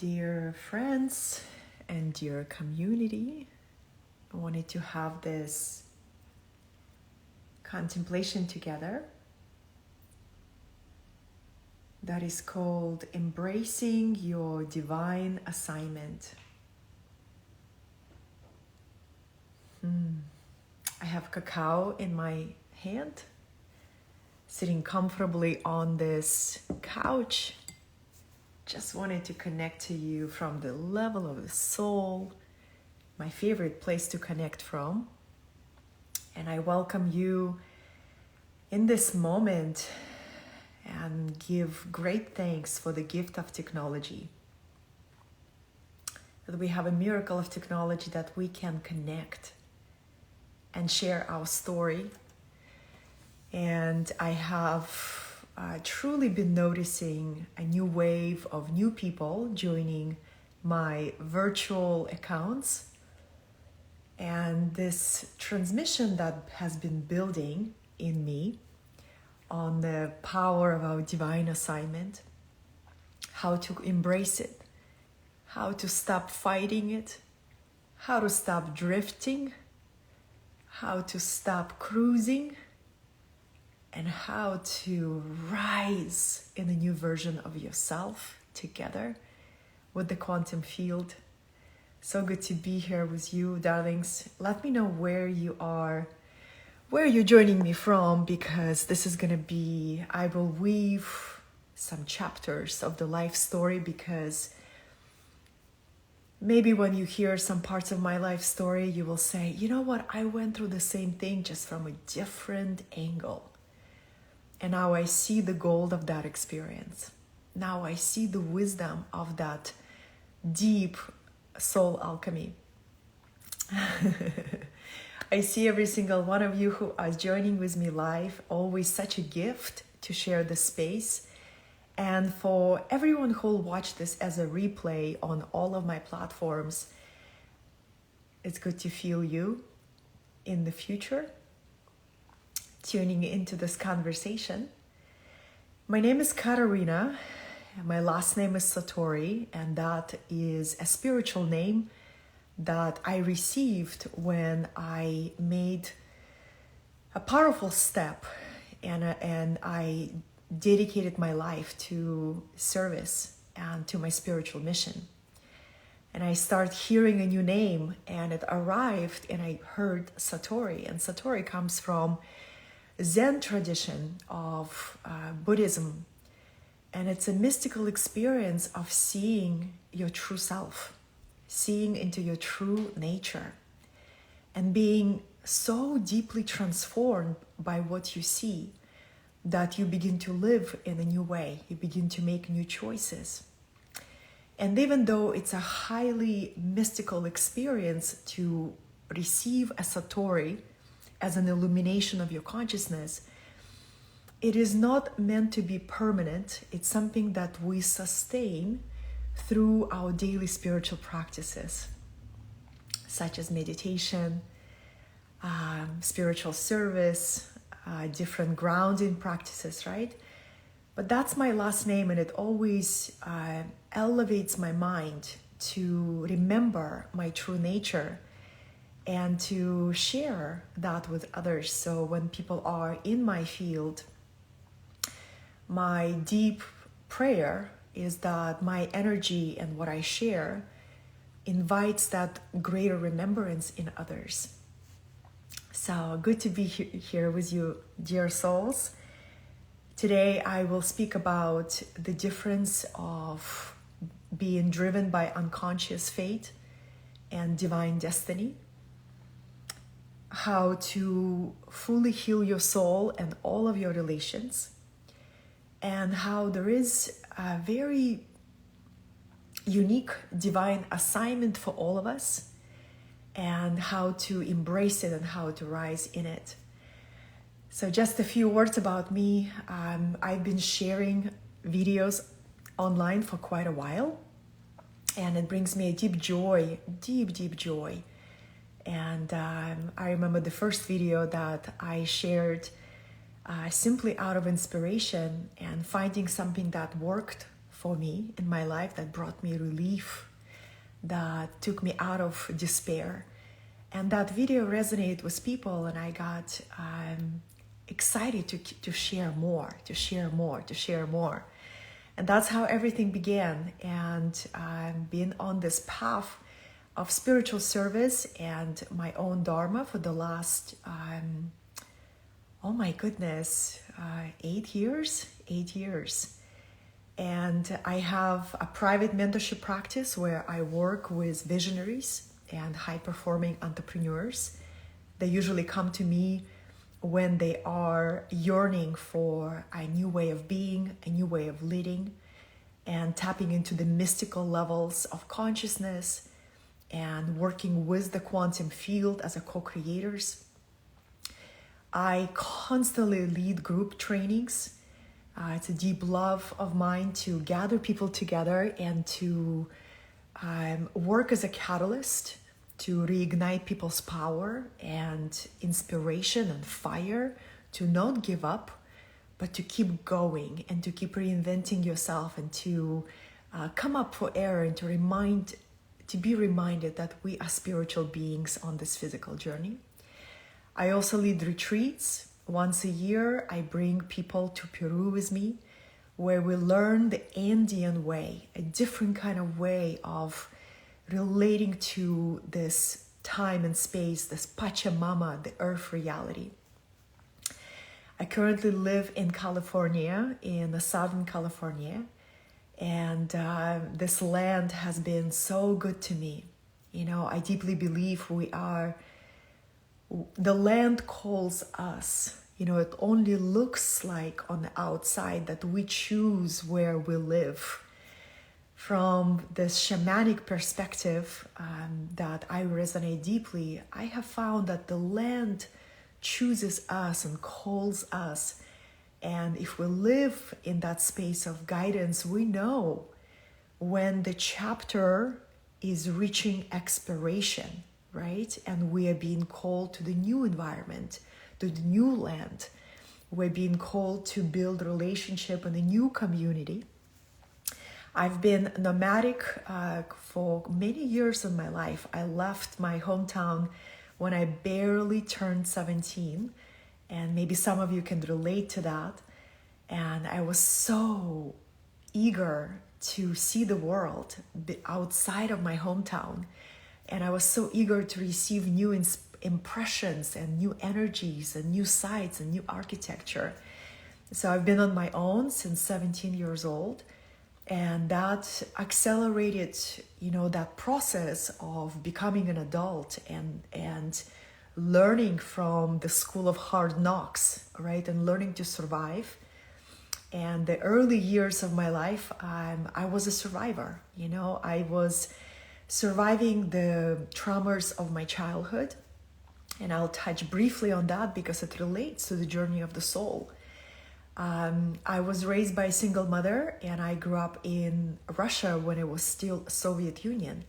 dear friends and dear community. I wanted to have this contemplation together that is called Embracing Your Divine Assignment. I have cacao in my hand, sitting comfortably on this couch. Just wanted to connect to you from the level of the soul, my favorite place to connect from. And I welcome you in this moment and give great thanks for the gift of technology. That we have a miracle of technology that we can connect and share our story. And I have truly been noticing a new wave of new people joining my virtual accounts. And this transmission that has been building in me on the power of our divine assignment, how to embrace it, how to stop fighting it, how to stop drifting, how to stop cruising, and how to rise in a new version of yourself together with the quantum field. So good to be here with you, darlings. Let me know where you are, where you're joining me from, because this is gonna be, I will weave some chapters of the life story, because maybe when you hear some parts of my life story, you will say, you know what, I went through the same thing just from a different angle. And now I see the gold of that experience. Now I see the wisdom of that deep soul alchemy. I see every single one of you who are joining with me live. Always such a gift to share the space. And for everyone who will watch this as a replay on all of my platforms, it's good to feel you in the future, tuning into this conversation. My name is Katerina. My last name is Satori, and that is a spiritual name that I received when I made a powerful step and I dedicated my life to service and to my spiritual mission. And I started hearing a new name, and it arrived, and I heard Satori. And Satori comes from Zen tradition of Buddhism. And it's a mystical experience of seeing your true self, seeing into your true nature, and being so deeply transformed by what you see that you begin to live in a new way. You begin to make new choices. And even though it's a highly mystical experience to receive a Satori as an illumination of your consciousness, it is not meant to be permanent. It's something that we sustain through our daily spiritual practices, such as meditation, spiritual service, different grounding practices, right? But that's my last name, and it always elevates my mind to remember my true nature and to share that with others. So when people are in my field, my deep prayer is that my energy and what I share invites that greater remembrance in others. So good to be here with you, dear souls. Today I will speak about the difference of being driven by unconscious fate and divine destiny, how to fully heal your soul and all of your relations, and how there is a very unique divine assignment for all of us, and how to embrace it and how to rise in it. So just a few words about me. I've been sharing videos online for quite a while, and it brings me a deep joy, deep joy. And I remember the first video that I shared simply out of inspiration and finding something that worked for me in my life, that brought me relief, that took me out of despair. And that video resonated with people, and I got excited to share more, to share more, to share more. And that's how everything began. And I've been on this path of spiritual service and my own Dharma for the last, 8 years. 8 years. And I have a private mentorship practice where I work with visionaries and high-performing entrepreneurs. They usually come to me when they are yearning for a new way of being, a new way of leading, and tapping into the mystical levels of consciousness and working with the quantum field as a co-creators. I constantly lead group trainings. It's a deep love of mine to gather people together and to work as a catalyst to reignite people's power and inspiration and fire, to not give up, but to keep going and to keep reinventing yourself, and to come up for air, and to be reminded that we are spiritual beings on this physical journey. I also lead retreats. Once a year, I bring people to Peru with me, where we learn the Andean way, a different kind of way of relating to this time and space, this Pachamama, the earth reality. I currently live in California, in the Southern California, and this land has been so good to me. I deeply believe the land calls us. It only looks like on the outside that we choose where we live. From this shamanic perspective that I resonate deeply, I have found that the land chooses us and calls us. And if we live in that space of guidance, we know when the chapter is reaching expiration, right? And we are being called to the new environment, to the new land. We're being called to build relationship in a new community. I've been nomadic for many years in my life. I left my hometown when I barely turned 17, and maybe some of you can relate to that. And I was so eager to see the world outside of my hometown. And I was so eager to receive new impressions and new energies and new sights and new architecture. So I've been on my own since 17 years old. And that accelerated, that process of becoming an adult and learning from the school of hard knocks, right? And learning to survive. And the early years of my life, I was a survivor. I was surviving the traumas of my childhood. And I'll touch briefly on that because it relates to the journey of the soul. I was raised by a single mother, and I grew up in Russia when it was still Soviet Union.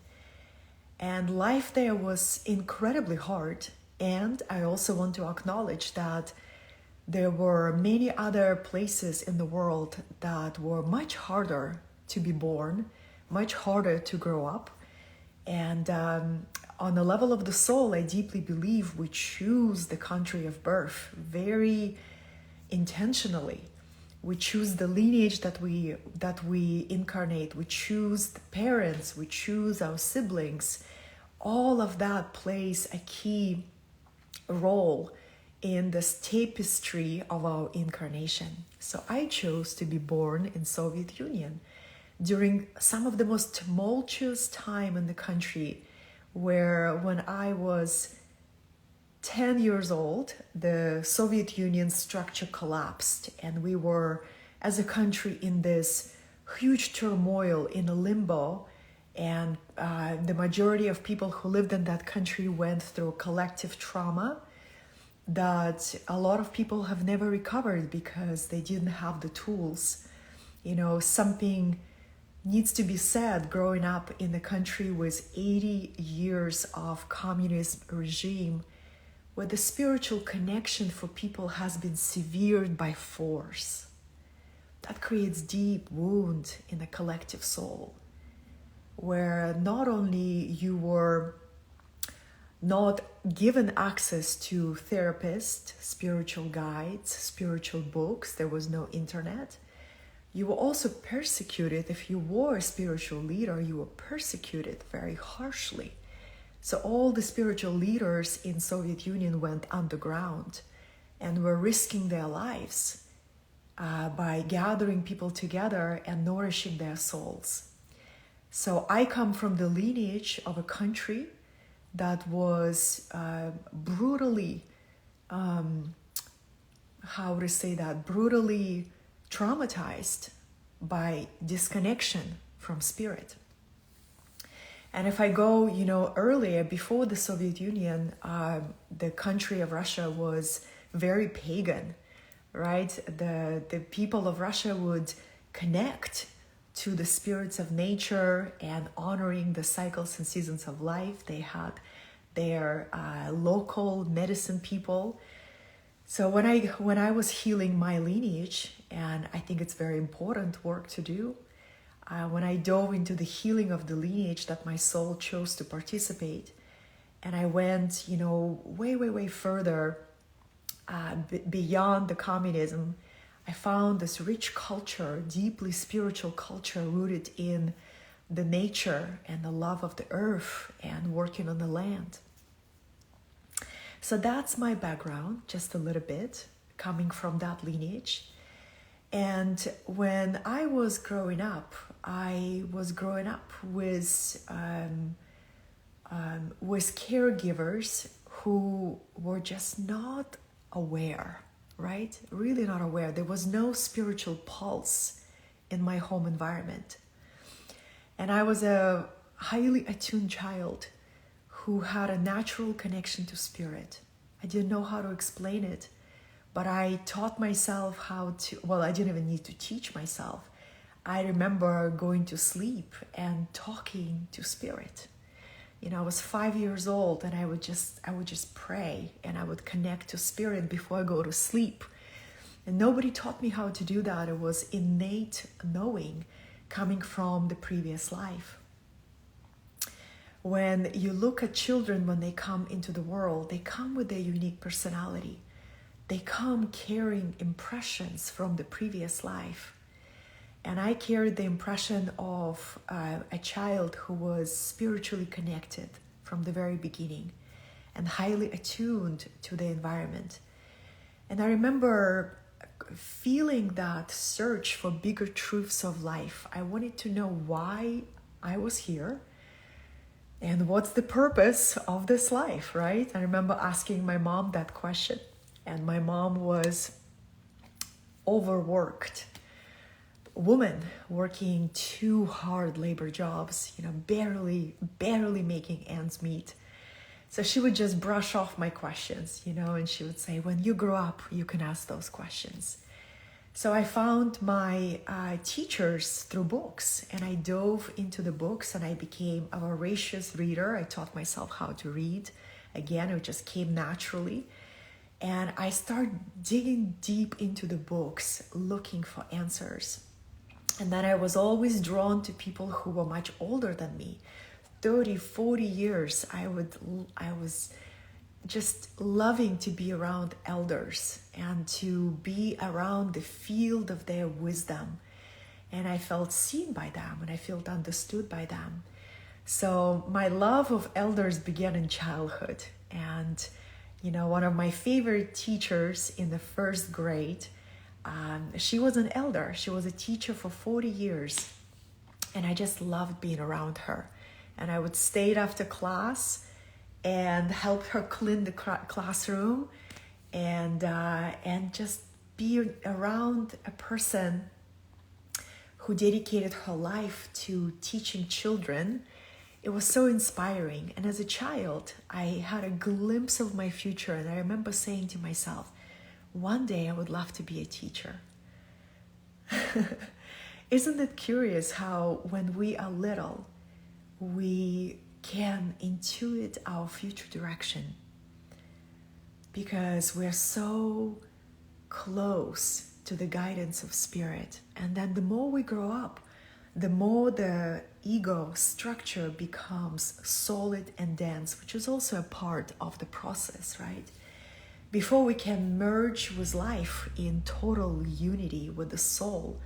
And life there was incredibly hard. And I also want to acknowledge that there were many other places in the world that were much harder to be born, much harder to grow up. And on the level of the soul, I deeply believe we choose the country of birth very intentionally. We choose the lineage that we incarnate. We choose the parents. We choose our siblings. All of that plays a key role in this tapestry of our incarnation. So I chose to be born in Soviet Union during some of the most tumultuous time in the country, where when I was 10 years old, the Soviet Union structure collapsed, and we were, as a country, in this huge turmoil, in a limbo, and the majority of people who lived in that country went through collective trauma that a lot of people have never recovered because they didn't have the tools. Something needs to be said. Growing up in a country with 80 years of communist regime, where the spiritual connection for people has been severed by force. that creates deep wound in the collective soul, where not only you were not given access to therapists, spiritual guides, spiritual books, there was no internet. You were also persecuted. If you were a spiritual leader, you were persecuted very harshly. So all the spiritual leaders in Soviet Union went underground and were risking their lives by gathering people together and nourishing their souls. So I come from the lineage of a country that was brutally, brutally traumatized by disconnection from spirit. And if I go, earlier, before the Soviet Union, the country of Russia was very pagan, right? The people of Russia would connect to the spirits of nature and honoring the cycles and seasons of life. They had their local medicine people. So when I was healing my lineage, and I think it's very important work to do, when I dove into the healing of the lineage that my soul chose to participate, and I went, way further beyond the communism, I found this rich culture, deeply spiritual culture rooted in the nature and the love of the earth and working on the land. So that's my background, just a little bit, coming from that lineage. And when I was growing up, with caregivers who were just not aware, right? Really not aware. There was no spiritual pulse in my home environment. And I was a highly attuned child who had a natural connection to spirit. I didn't know how to explain it, but I taught myself I didn't even need to teach myself. I remember going to sleep and talking to spirit. I was 5 years old, and I would just pray, and I would connect to spirit before I go to sleep. And nobody taught me how to do that. It was innate knowing coming from the previous life. When you look at children, when they come into the world, they come with their unique personality. They come carrying impressions from the previous life. And I carried the impression of a child who was spiritually connected from the very beginning and highly attuned to the environment. And I remember feeling that search for bigger truths of life. I wanted to know why I was here and what's the purpose of this life, right? I remember asking my mom that question, and my mom was overworked woman working 2 hard labor jobs, barely making ends meet. So she would just brush off my questions, and she would say, when you grow up, you can ask those questions. So I found my teachers through books, and I dove into the books, and I became a voracious reader. I taught myself how to read. Again, it just came naturally. And I started digging deep into the books, looking for answers. And then I was always drawn to people who were much older than me. 30, 40 years, I was just loving to be around elders and to be around the field of their wisdom. And I felt seen by them, and I felt understood by them. So my love of elders began in childhood. And, one of my favorite teachers in the first grade, she was an elder. She was a teacher for 40 years. And I just loved being around her. And I would stay after class and help her clean the classroom and just be around a person who dedicated her life to teaching children. It was so inspiring. And as a child, I had a glimpse of my future. And I remember saying to myself, one day I would love to be a teacher. Isn't it curious how when we are little, we can intuit our future direction? Because we're so close to the guidance of spirit. And then the more we grow up, the more the ego structure becomes solid and dense, which is also a part of the process, right? Before we can merge with life in total unity with the soul,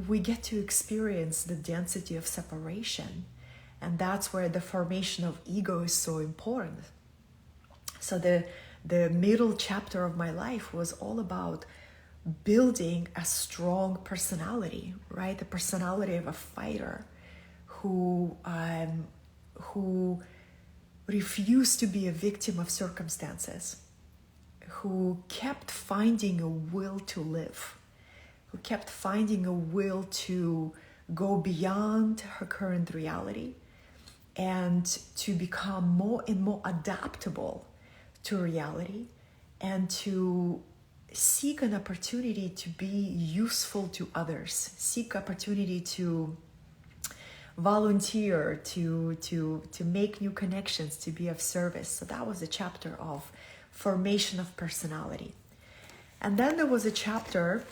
we get to experience the density of separation. And that's where the formation of ego is so important. So the middle chapter of my life was all about building a strong personality, right? The personality of a fighter who refused to be a victim of circumstances, who kept finding a will to live, who kept finding a will to go beyond her current reality and to become more and more adaptable to reality and to seek an opportunity to be useful to others, seek opportunity to volunteer, to make new connections, to be of service. So that was a chapter of formation of personality. And then there was a chapter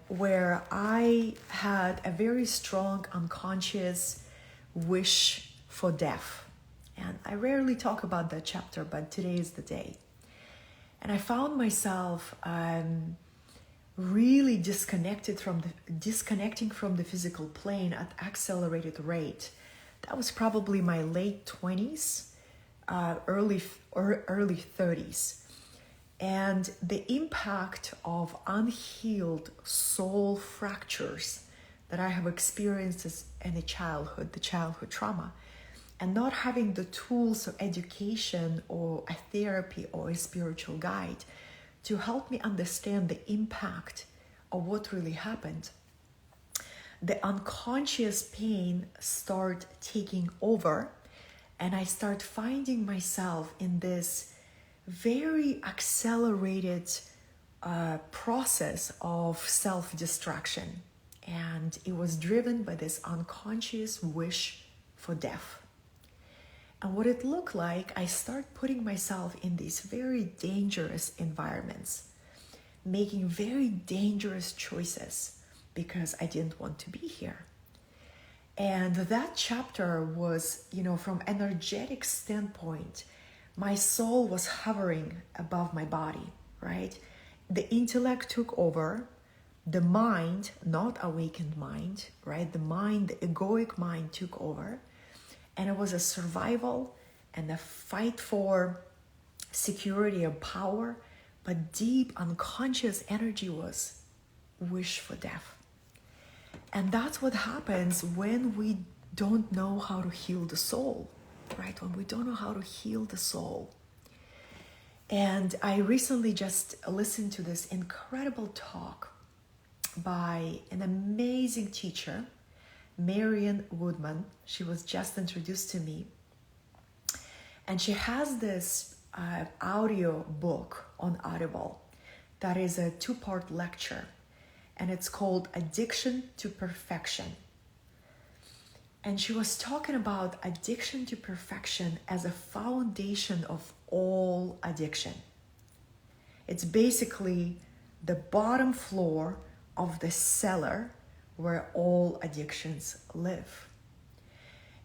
where I had a very strong unconscious wish for death. And I rarely talk about that chapter, but today is the day. And I found myself really disconnecting from the physical plane at accelerated rate. That was probably my late 20s, early 30s. And the impact of unhealed soul fractures that I have experienced in the childhood trauma, and not having the tools of education or a therapy or a spiritual guide to help me understand the impact of what really happened. The unconscious pain start taking over, and I start finding myself in this very accelerated process of self-destruction. And it was driven by this unconscious wish for death. And what it looked like, I start putting myself in these very dangerous environments, making very dangerous choices because I didn't want to be here. And that chapter was, from energetic standpoint, my soul was hovering above my body, right? The intellect took over, the mind, not awakened mind, right? The mind, the egoic mind took over. And it was a survival and a fight for security and power, but deep unconscious energy was wish for death. And that's what happens when we don't know how to heal the soul, right? When we don't know how to heal the soul. And I recently just listened to this incredible talk by an amazing teacher, Marian Woodman. She was just introduced to me. And she has this audio book on Audible that is a 2-part lecture. And it's called Addiction to Perfection. And she was talking about addiction to perfection as a foundation of all addiction. It's basically the bottom floor of the cellar where all addictions live.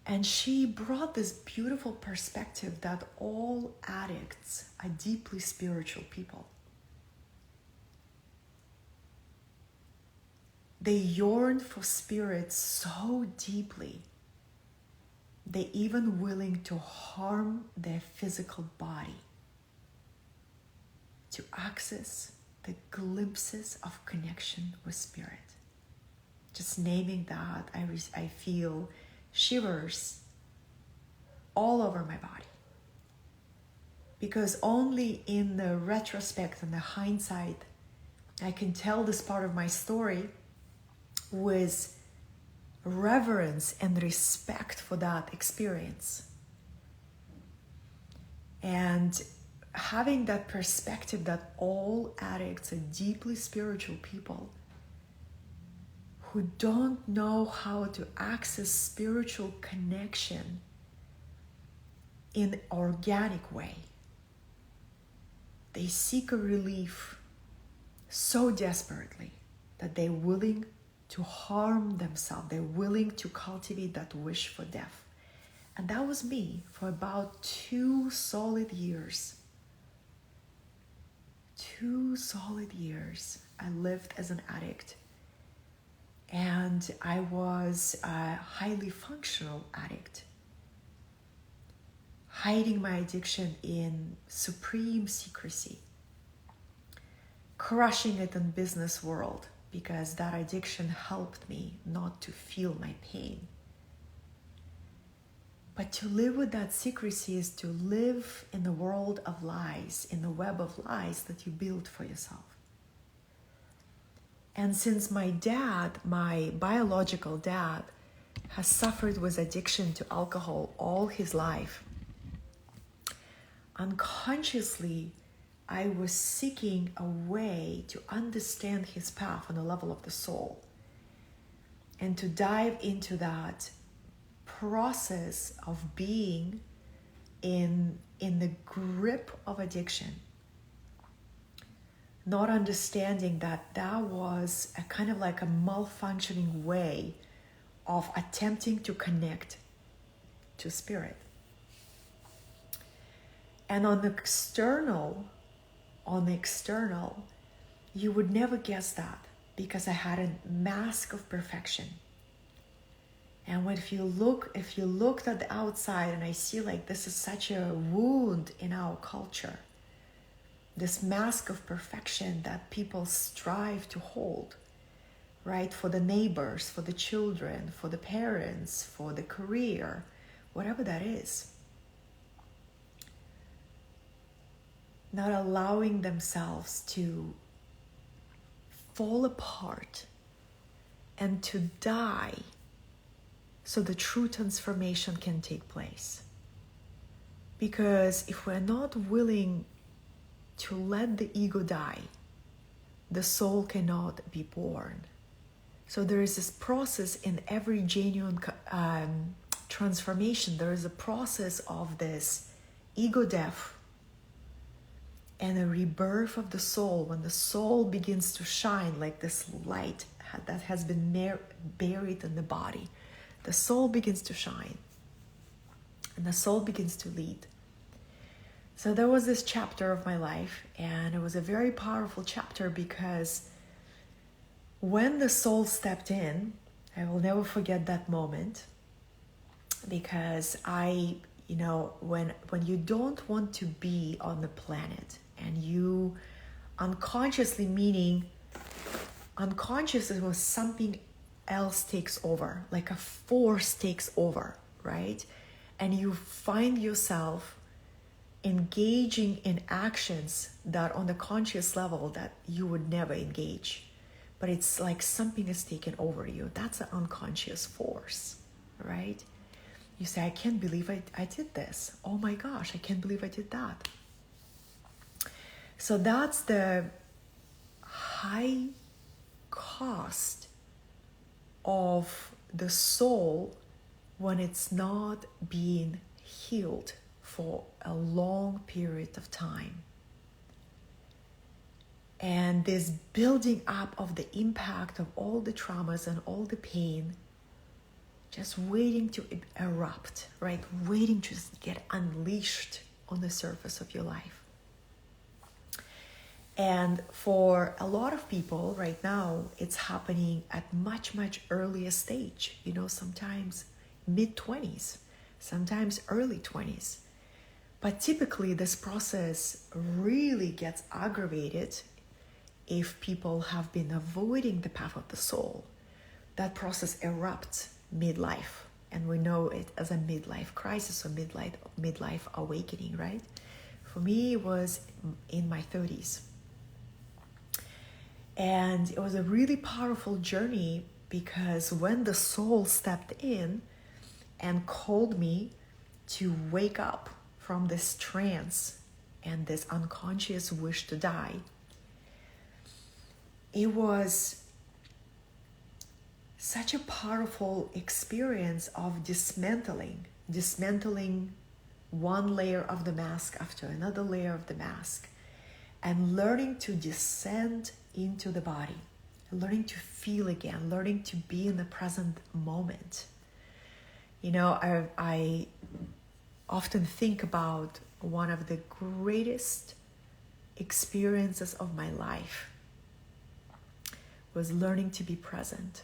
And she brought this beautiful perspective that all addicts are deeply spiritual people. They yearn for spirit so deeply, they're even willing to harm their physical body to access the glimpses of connection with spirit. Just naming that, I feel shivers all over my body. Because only in the retrospect and the hindsight, I can tell this part of my story with reverence and respect for that experience. And having that perspective that all addicts are deeply spiritual people who don't know how to access spiritual connection in organic way. They seek a relief so desperately that they're willing to harm themselves. They're willing to cultivate that wish for death. And that was me for about 2 solid years. 2 solid years I lived as an addict. And I was a highly functional addict, hiding my addiction in supreme secrecy, crushing it in business world because that addiction helped me not to feel my pain. But to live with that secrecy is to live in the world of lies, in the web of lies that you build for yourself. And since my dad, my biological dad, has suffered with addiction to alcohol all his life, unconsciously, I was seeking a way to understand his path on the level of the soul and to dive into that process of being in the grip of addiction, not understanding that that was a kind of like a malfunctioning way of attempting to connect to spirit. And on the external, you would never guess that because I had a mask of perfection. And if you looked at the outside, and I see like this is such a wound in our culture, this mask of perfection that people strive to hold, right? For the neighbors, for the children, for the parents, for the career, whatever that is. Not allowing themselves to fall apart and to die so the true transformation can take place. Because if we're not willing to let the ego die, the soul cannot be born. So there is this process in every genuine transformation. There is a process of this ego death and a rebirth of the soul, when the soul begins to shine like this light that has been buried in the body. The soul begins to shine and the soul begins to lead. So there was this chapter of my life, and it was a very powerful chapter because when the soul stepped in, I will never forget that moment, because when you don't want to be on the planet and you unconsciously, meaning unconscious is when something else takes over, like a force takes over, right? And you find yourself engaging in actions that on the conscious level that you would never engage, but it's like something has taken over you. That's an unconscious force, right? You say, I can't believe I did this. Oh my gosh, I can't believe I did that. So that's the high cost of the soul when it's not being healed for a long period of time. And this building up of the impact of all the traumas and all the pain, just waiting to erupt, right? Waiting to just get unleashed on the surface of your life. And for a lot of people right now, it's happening at much, much earlier stage, sometimes mid-20s, sometimes early 20s. But typically this process really gets aggravated if people have been avoiding the path of the soul. That process erupts midlife, and we know it as a midlife crisis or midlife awakening, right? For me, it was in my 30s. And it was a really powerful journey because when the soul stepped in and called me to wake up from this trance and this unconscious wish to die, it was such a powerful experience of dismantling one layer of the mask after another layer of the mask, and learning to descend into the body, learning to feel again, learning to be in the present moment. You know, I often think about one of the greatest experiences of my life was learning to be present,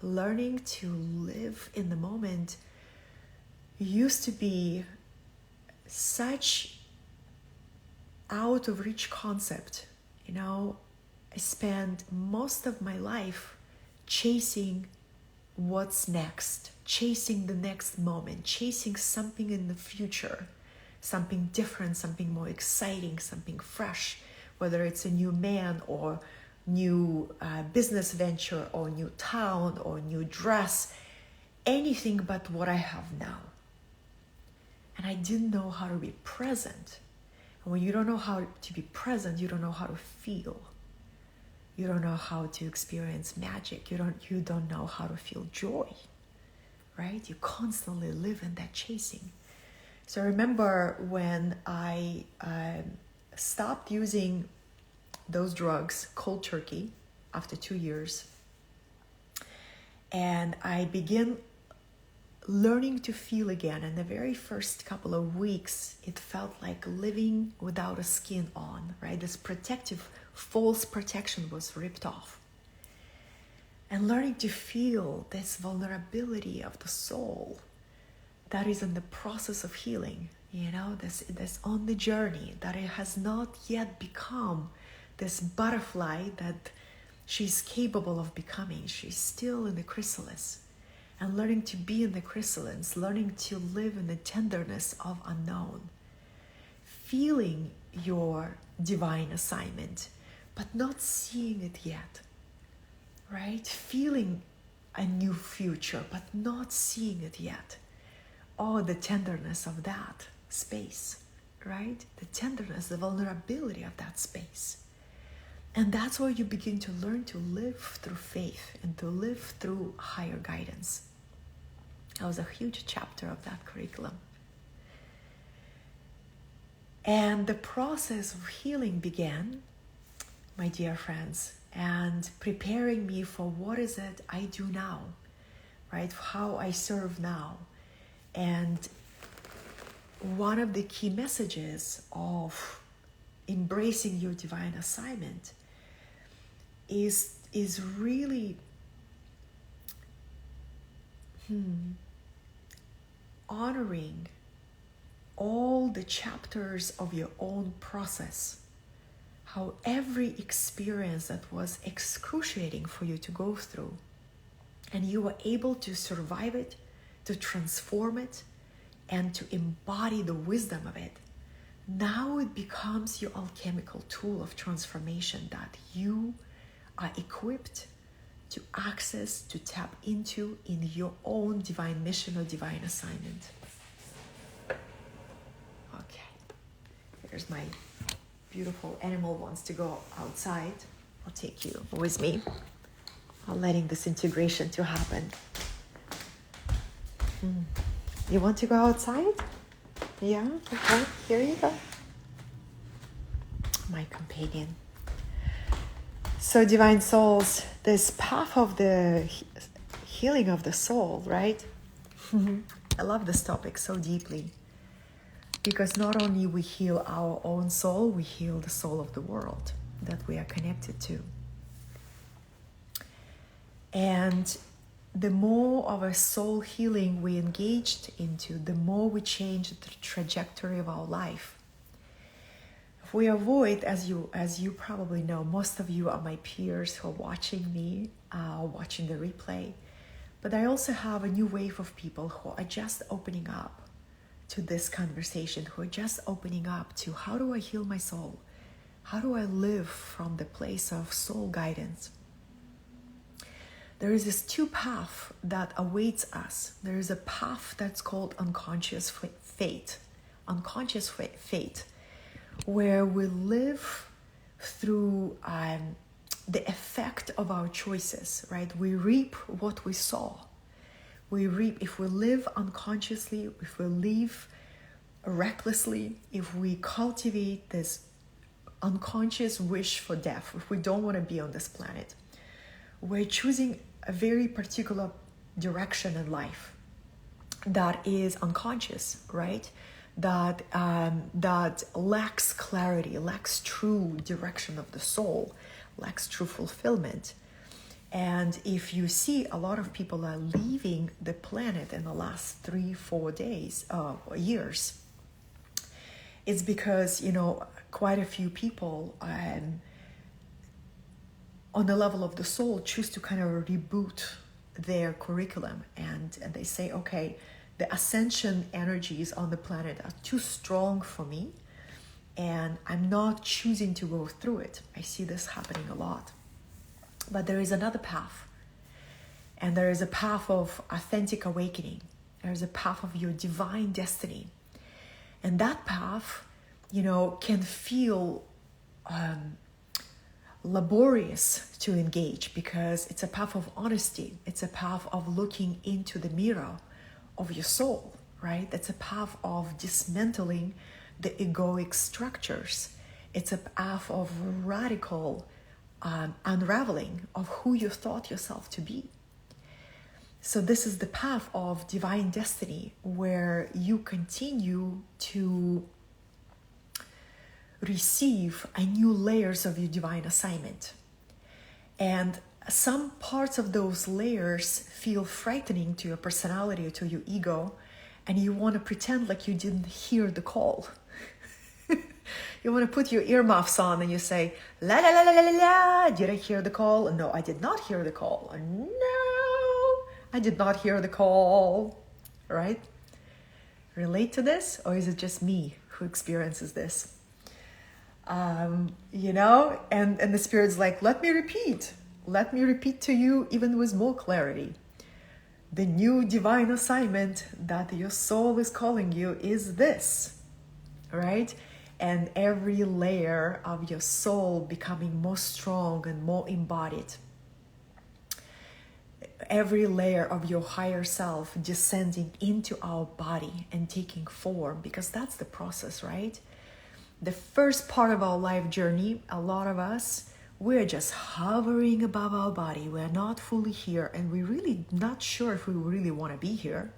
learning to live in the moment. Used to be such out of reach concept. You know, I spent most of my life chasing what's next, chasing the next moment, chasing something in the future, something different, something more exciting, something fresh, whether it's a new man or new business venture or new town or new dress, anything but what I have now. And I didn't know how to be present. And when you don't know how to be present, you don't know how to feel. You don't know how to experience magic. You don't know how to feel joy, right? You constantly live in that chasing. So I remember when I stopped using those drugs cold turkey after 2 years, and I began learning to feel again. And the very first couple of weeks, it felt like living without a skin on, right? This protective, false protection was ripped off. And learning to feel this vulnerability of the soul that is in the process of healing, you know, this on the journey, that it has not yet become this butterfly that she's capable of becoming. She's still in the chrysalis. And learning to be in the chrysalis, learning to live in the tenderness of unknown, feeling your divine assignment, but not seeing it yet, right? Feeling a new future, but not seeing it yet. Oh, the tenderness of that space, right? The tenderness, the vulnerability of that space. And that's where you begin to learn to live through faith and to live through higher guidance. That was a huge chapter of that curriculum. And the process of healing began, my dear friends, and preparing me for what is it I do now, right? How I serve now. And one of the key messages of embracing your divine assignment is really honoring all the chapters of your own process, how every experience that was excruciating for you to go through, and you were able to survive it, to transform it, and to embody the wisdom of it. Now it becomes your alchemical tool of transformation that you are equipped to access, to tap into in your own divine mission or divine assignment. Okay, here's my beautiful animal wants to go outside. I'll take you with me. I'm letting this integration to happen. You want to go outside? Yeah, okay, here you go. My companion. So divine souls, this path of the healing of the soul, right? I love this topic so deeply because not only we heal our own soul, we heal the soul of the world that we are connected to. And the more of a soul healing we engaged into, the more we change the trajectory of our life. If we avoid, as you probably know, most of you are my peers who are watching me, watching the replay, but I also have a new wave of people who are just opening up to this conversation, who are just opening up to how do I heal my soul? How do I live from the place of soul guidance? There is this two path that awaits us. There is a path that's called unconscious fate, where we live through the effect of our choices, right? We reap what we sow. We reap if we live unconsciously, if we live recklessly, if we cultivate this unconscious wish for death, if we don't want to be on this planet, we're choosing a very particular direction in life that is unconscious, right? That lacks clarity, lacks true direction of the soul, lacks true fulfillment. And if you see, a lot of people are leaving the planet in the last 3-4 days, years, it's because, quite a few people on the level of the soul choose to kind of reboot their curriculum, and they say, okay, the ascension energies on the planet are too strong for me, and I'm not choosing to go through it. I see this happening a lot. But there is another path, and there is a path of authentic awakening. There is a path of your divine destiny, and that path, can feel laborious to engage, because it's a path of honesty. It's a path of looking into the mirror of your soul, right? It's a path of dismantling the egoic structures. It's a path of radical unraveling of who you thought yourself to be. So this is the path of divine destiny, where you continue to receive a new layers of your divine assignment. And some parts of those layers feel frightening to your personality or to your ego, and you want to pretend like you didn't hear the call. You want to put your earmuffs on and you say, la la la la la la, did I hear the call? No, I did not hear the call. No, I did not hear the call. Right? Relate to this? Or is it just me who experiences this? And the Spirit's like, let me repeat to you, even with more clarity. The new divine assignment that your soul is calling you is this, right? And every layer of your soul becoming more strong and more embodied. Every layer of your higher self descending into our body and taking form, because that's the process, right? The first part of our life journey, a lot of us, we're just hovering above our body. We're not fully here, and we're really not sure if we really want to be here.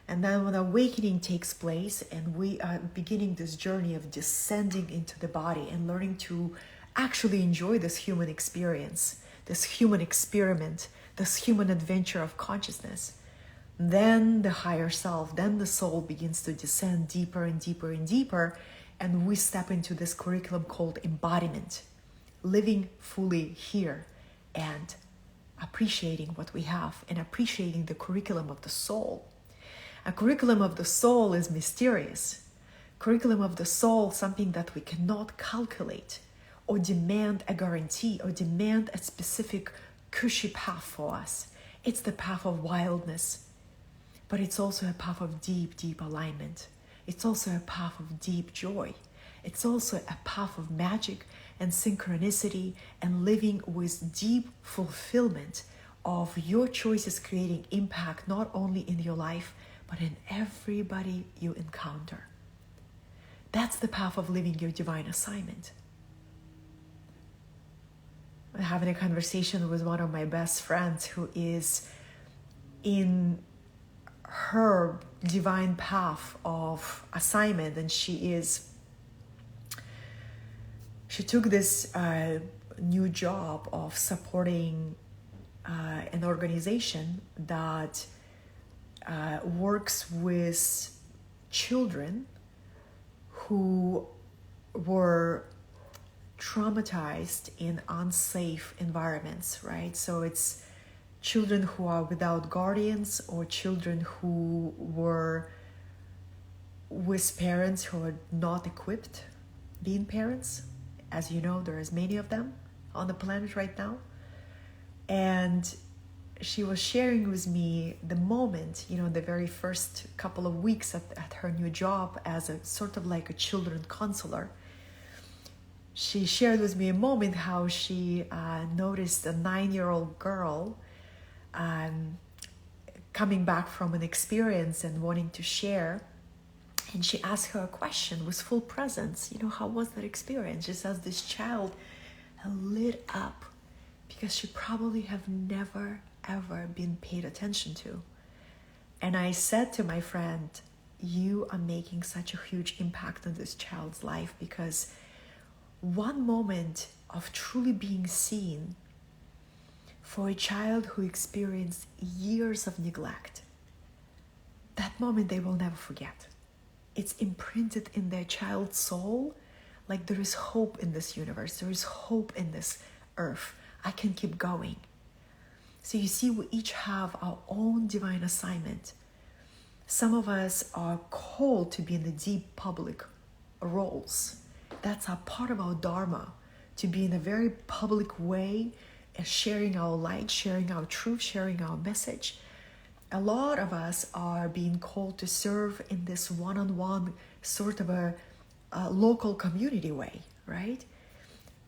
And then when awakening takes place and we are beginning this journey of descending into the body and learning to actually enjoy this human experience, this human experiment, this human adventure of consciousness, then the higher self, then the soul begins to descend deeper and deeper and deeper, and we step into this curriculum called embodiment, living fully here and appreciating what we have and appreciating the curriculum of the soul. A curriculum of the soul is mysterious. Curriculum of the soul, something that we cannot calculate or demand a guarantee or demand a specific cushy path for us. It's the path of wildness, but it's also a path of deep, deep alignment. It's also a path of deep joy. It's also a path of magic and synchronicity and living with deep fulfillment of your choices, creating impact not only in your life, but in everybody you encounter. That's the path of living your divine assignment. I'm having a conversation with one of my best friends who is in her divine path of assignment, and she took this new job of supporting an organization that works with children who were traumatized in unsafe environments, right? So it's children who are without guardians, or children who were with parents who are not equipped being parents. As you know, there is many of them on the planet right now. And she was sharing with me the moment, the very first couple of weeks at her new job as a sort of like a children counselor. She shared with me a moment how she noticed a 9-year-old girl coming back from an experience and wanting to share. And she asked her a question with full presence. How was that experience? She says this child lit up because she probably have never, ever been paid attention to. And I said to my friend, you are making such a huge impact on this child's life, because one moment of truly being seen for a child who experienced years of neglect, that moment they will never forget. It's imprinted in their child's soul, like there is hope in this universe, there is hope in this earth. I can keep going. So you see, we each have our own divine assignment. Some of us are called to be in the deep public roles. That's a part of our dharma, to be in a very public way, sharing our light, sharing our truth, sharing our message. A lot of us are being called to serve in this one-on-one sort of a local community way, right?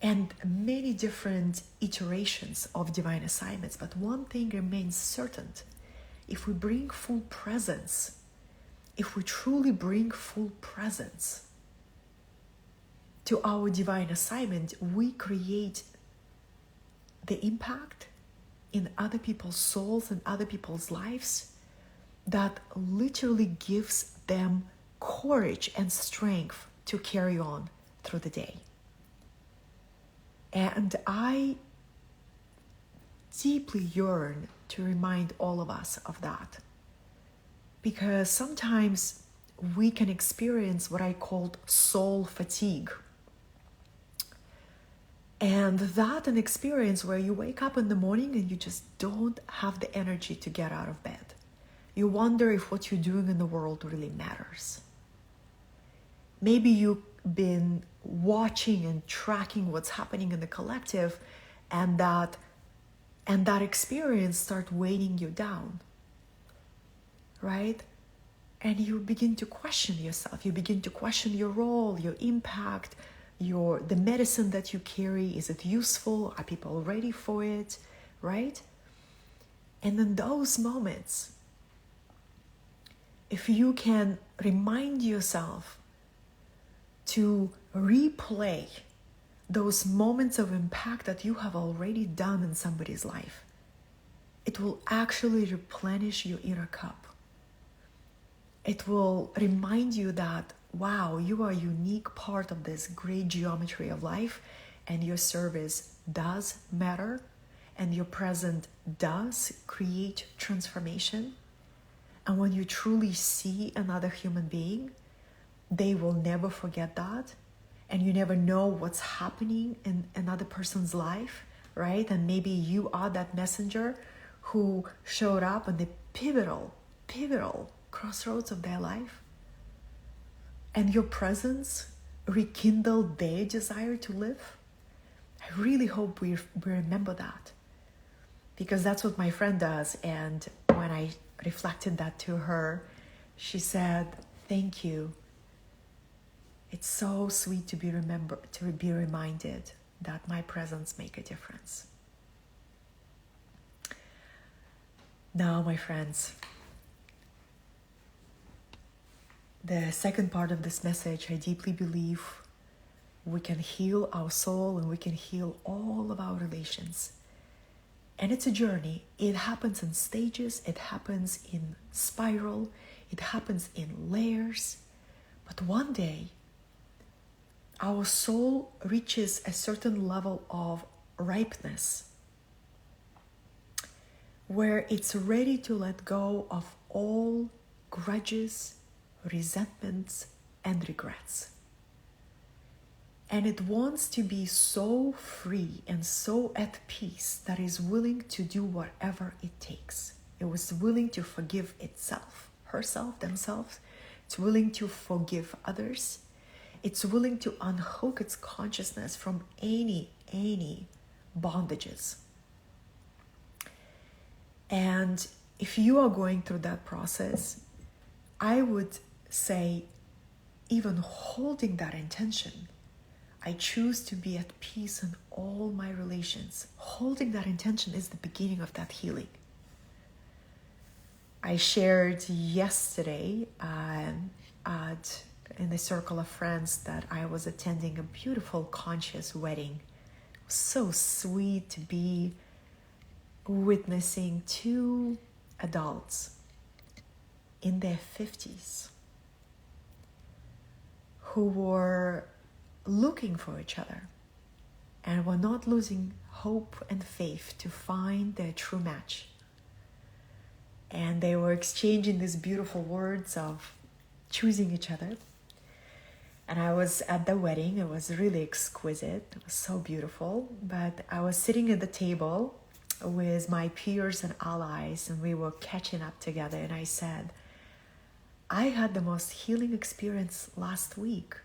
And many different iterations of divine assignments. But one thing remains certain. If we bring full presence, if we truly bring full presence to our divine assignment, we create the impact in other people's souls and other people's lives that literally gives them courage and strength to carry on through the day. And I deeply yearn to remind all of us of that, because sometimes we can experience what I called soul fatigue. And that an experience where you wake up in the morning and you just don't have the energy to get out of bed. You wonder if what you're doing in the world really matters. Maybe you've been watching and tracking what's happening in the collective, and that experience starts weighing you down, right? And you begin to question yourself. You begin to question your role, your impact, the medicine that you carry. Is it useful? Are people ready for it, right? And in those moments, if you can remind yourself to replay those moments of impact that you have already done in somebody's life, it will actually replenish your inner cup. It will remind you that, wow, you are a unique part of this great geometry of life, and your service does matter, and your present does create transformation. And when you truly see another human being, they will never forget that. And you never know what's happening in another person's life, right? And maybe you are that messenger who showed up in the pivotal crossroads of their life. And your presence rekindled their desire to live. I really hope we remember that, because that's what my friend does. And when I reflected that to her, she said, thank you. It's so sweet to be reminded that my presence makes a difference. Now, my friends, the second part of this message, I deeply believe we can heal our soul and we can heal all of our relations. And it's a journey. It happens in stages. It happens in spiral. It happens in layers. But one day, our soul reaches a certain level of ripeness where it's ready to let go of all grudges, resentments, and regrets. And it wants to be so free and so at peace that is willing to do whatever it takes. It was willing to forgive itself, herself, themselves. It's willing to forgive others. It's willing to unhook its consciousness from any bondages. And if you are going through that process, I would say, even holding that intention, I choose to be at peace in all my relations. Holding that intention is the beginning of that healing. I shared yesterday in the circle of friends that I was attending a beautiful, conscious wedding. It was so sweet to be witnessing two adults in their 50s who were looking for each other and were not losing hope and faith to find their true match. And they were exchanging these beautiful words of choosing each other. And I was at the wedding. It was really exquisite. It was so beautiful. But I was sitting at the table with my peers and allies, and we were catching up together. And I said, I had the most healing experience last week.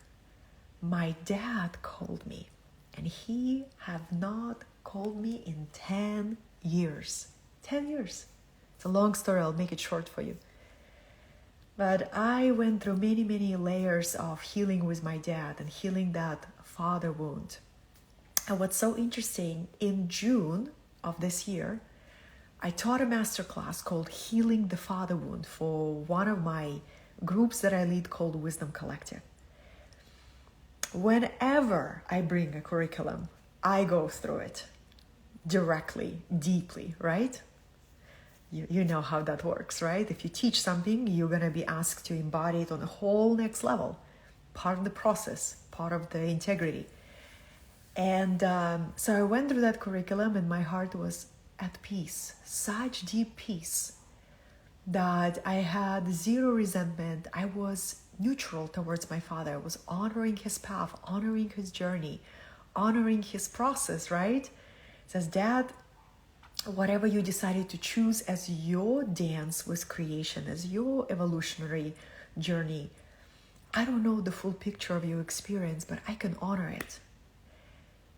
My dad called me, and he have not called me in 10 years. 10 years. It's a long story. I'll make it short for you. But I went through many, many layers of healing with my dad and healing that father wound. And what's so interesting, in June of this year, I taught a masterclass called Healing the Father Wound for one of my groups that I lead called Wisdom Collective. Whenever I bring a curriculum, I go through it directly, deeply, right? You know how that works, right? If you teach something, you're going to be asked to embody it on a whole next level. Part of the process, part of the integrity. And so I went through that curriculum and my heart was at peace, such deep peace that I had zero resentment. I was neutral towards my father. I was honoring his path, honoring his journey, honoring his process, right? It says, Dad, whatever you decided to choose as your dance with creation, as your evolutionary journey, I don't know the full picture of your experience, but I can honor it.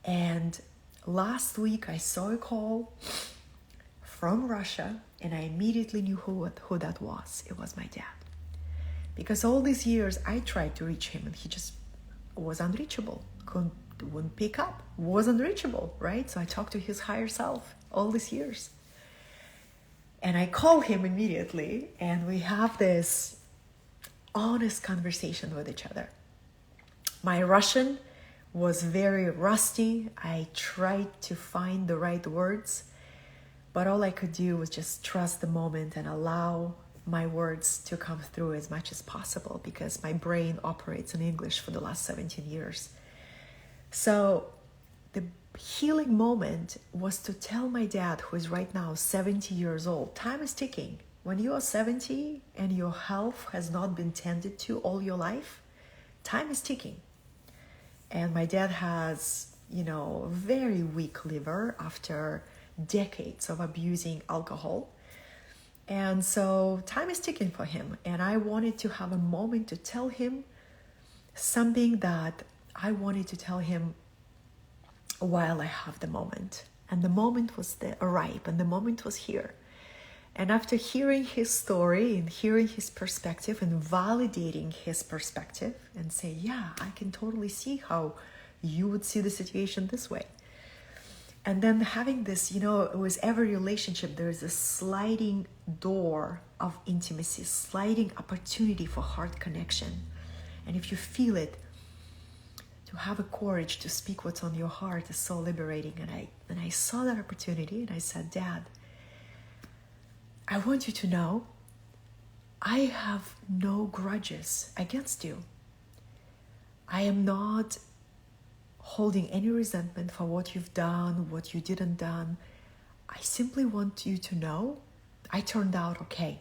And last week I saw a call from Russia and I immediately knew who that was. It was my dad. Because all these years I tried to reach him and he just was unreachable. Wouldn't pick up, was unreachable, right? So I talked to his higher self all these years. And I call him immediately and we have this honest conversation with each other. My Russian was very rusty. I tried to find the right words, but all I could do was just trust the moment and allow my words to come through as much as possible because my brain operates in English for the last 17 years. So the healing moment was to tell my dad, who is right now 70 years old, time is ticking. When you are 70 and your health has not been tended to all your life, time is ticking. And my dad has, a very weak liver after decades of abusing alcohol. And so time is ticking for him. And I wanted to have a moment to tell him something that I wanted to tell him while I have the moment. And the moment was arrived, and the moment was here. And after hearing his story and hearing his perspective and validating his perspective and say, yeah, I can totally see how you would see the situation this way. And then having this, with every relationship, there is a sliding door of intimacy, sliding opportunity for heart connection. And if you feel it, to have a courage to speak what's on your heart is so liberating. And I saw that opportunity and I said, Dad, I want you to know I have no grudges against you. I am not holding any resentment for what you've done, what you didn't done. I simply want you to know I turned out okay.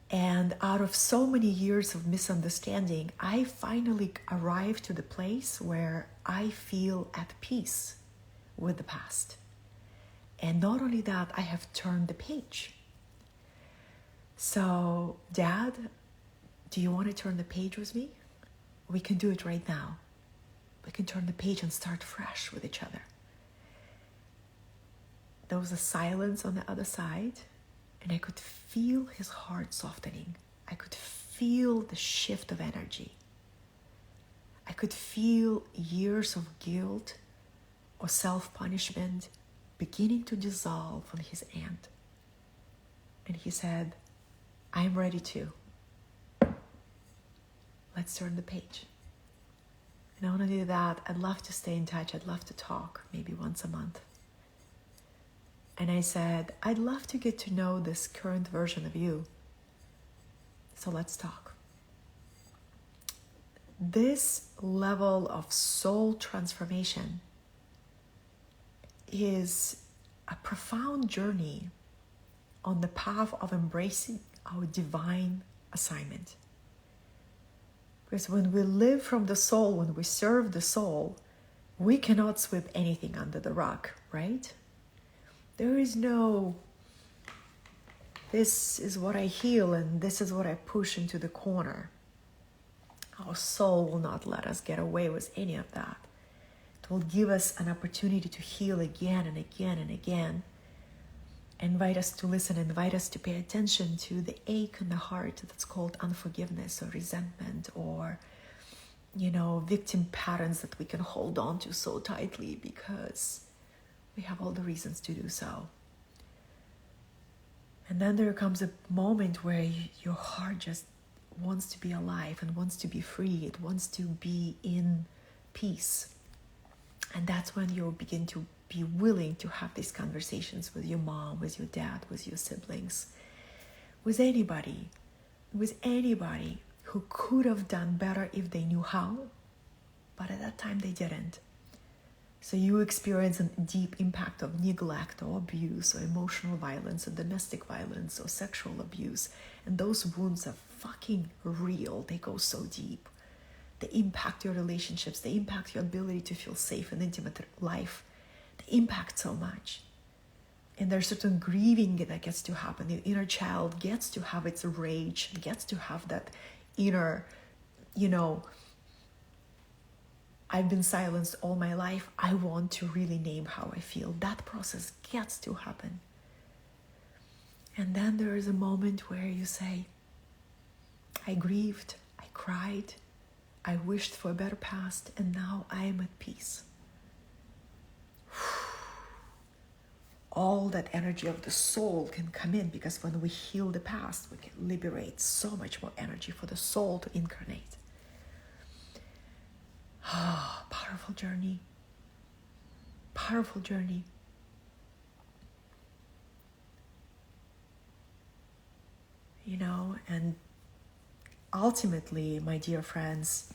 And out of so many years of misunderstanding, I finally arrived to the place where I feel at peace with the past. And not only that, I have turned the page. So, Dad, do you want to turn the page with me? We can do it right now. We can turn the page and start fresh with each other. There was a silence on the other side, and I could feel his heart softening. I could feel the shift of energy. I could feel years of guilt or self-punishment beginning to dissolve on his end. And he said, I'm ready to. Let's turn the page. And I want to do that. I'd love to stay in touch. I'd love to talk, maybe once a month. And I said, I'd love to get to know this current version of you. So let's talk. This level of soul transformation is a profound journey on the path of embracing our divine assignment. Because when we live from the soul, when we serve the soul, we cannot sweep anything under the rug, right? There is no, this is what I heal and this is what I push into the corner. Our soul will not let us get away with any of that. It will give us an opportunity to heal again and again and again. Invite us to listen, invite us to pay attention to the ache in the heart that's called unforgiveness or resentment or, victim patterns that we can hold on to so tightly because we have all the reasons to do so. And then there comes a moment where your heart just wants to be alive and wants to be free. It wants to be in peace. And that's when you begin to be willing to have these conversations with your mom, with your dad, with your siblings, with anybody who could have done better if they knew how, but at that time they didn't. So you experience a deep impact of neglect or abuse or emotional violence or domestic violence or sexual abuse. And those wounds are fucking real. They go so deep. They impact your relationships. They impact your ability to feel safe and intimate life. They impact so much. And there's certain grieving that gets to happen. The inner child gets to have its rage, gets to have that inner, I've been silenced all my life. I want to really name how I feel. That process gets to happen. And then there is a moment where you say, I grieved, I cried, I wished for a better past, and now I am at peace. All that energy of the soul can come in, because when we heal the past, we can liberate so much more energy for the soul to incarnate. Powerful journey. Powerful journey. And ultimately, my dear friends,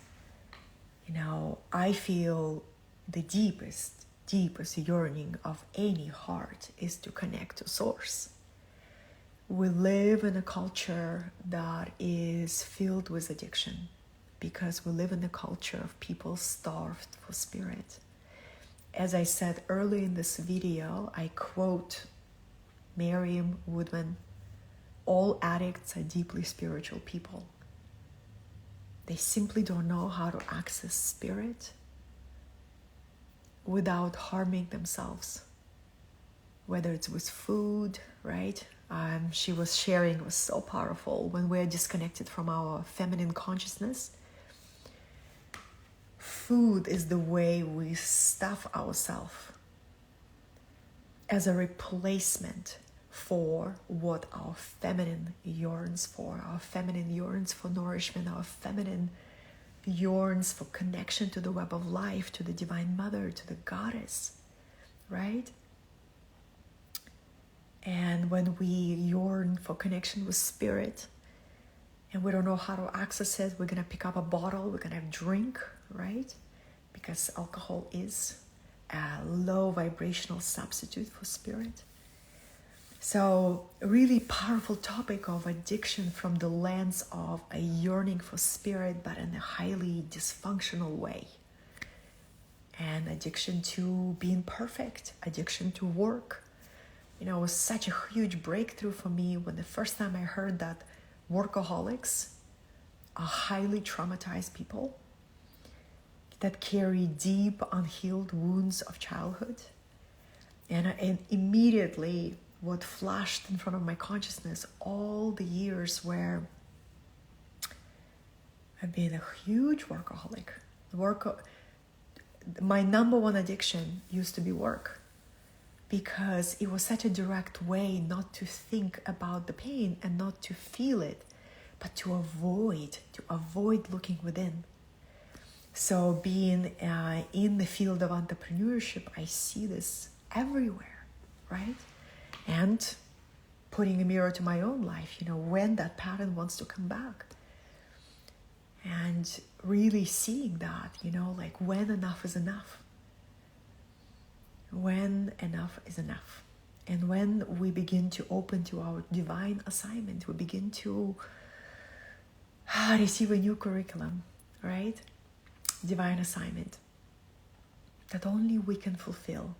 I feel the deepest yearning of any heart is to connect to source. We live in a culture that is filled with addiction because we live in a culture of people starved for spirit. As I said early in this video, I quote Merriam Woodman, all addicts are deeply spiritual people. They simply don't know how to access spirit without harming themselves, whether it's with food, right? She was sharing, was so powerful. When we're disconnected from our feminine consciousness, food is the way we stuff ourselves as a replacement for what our feminine yearns for. Our feminine yearns for nourishment. Our feminine yearns for connection to the web of life, to the divine mother, to the goddess, right? And when we yearn for connection with spirit and we don't know how to access it, we're going to pick up a bottle, we're going to drink, right? Because alcohol is a low vibrational substitute for spirit. So a really powerful topic of addiction from the lens of a yearning for spirit, but in a highly dysfunctional way. And addiction to being perfect, addiction to work. It was such a huge breakthrough for me when the first time I heard that workaholics are highly traumatized people that carry deep unhealed wounds of childhood. And immediately what flashed in front of my consciousness, all the years where I've been a huge workaholic. My number one addiction used to be work, because it was such a direct way not to think about the pain and not to feel it, but to avoid looking within. So being in the field of entrepreneurship, I see this everywhere, right? And putting a mirror to my own life, when that pattern wants to come back. And really seeing that, like when enough is enough. When enough is enough. And when we begin to open to our divine assignment, we begin to receive a new curriculum, right? Divine assignment that only we can fulfill.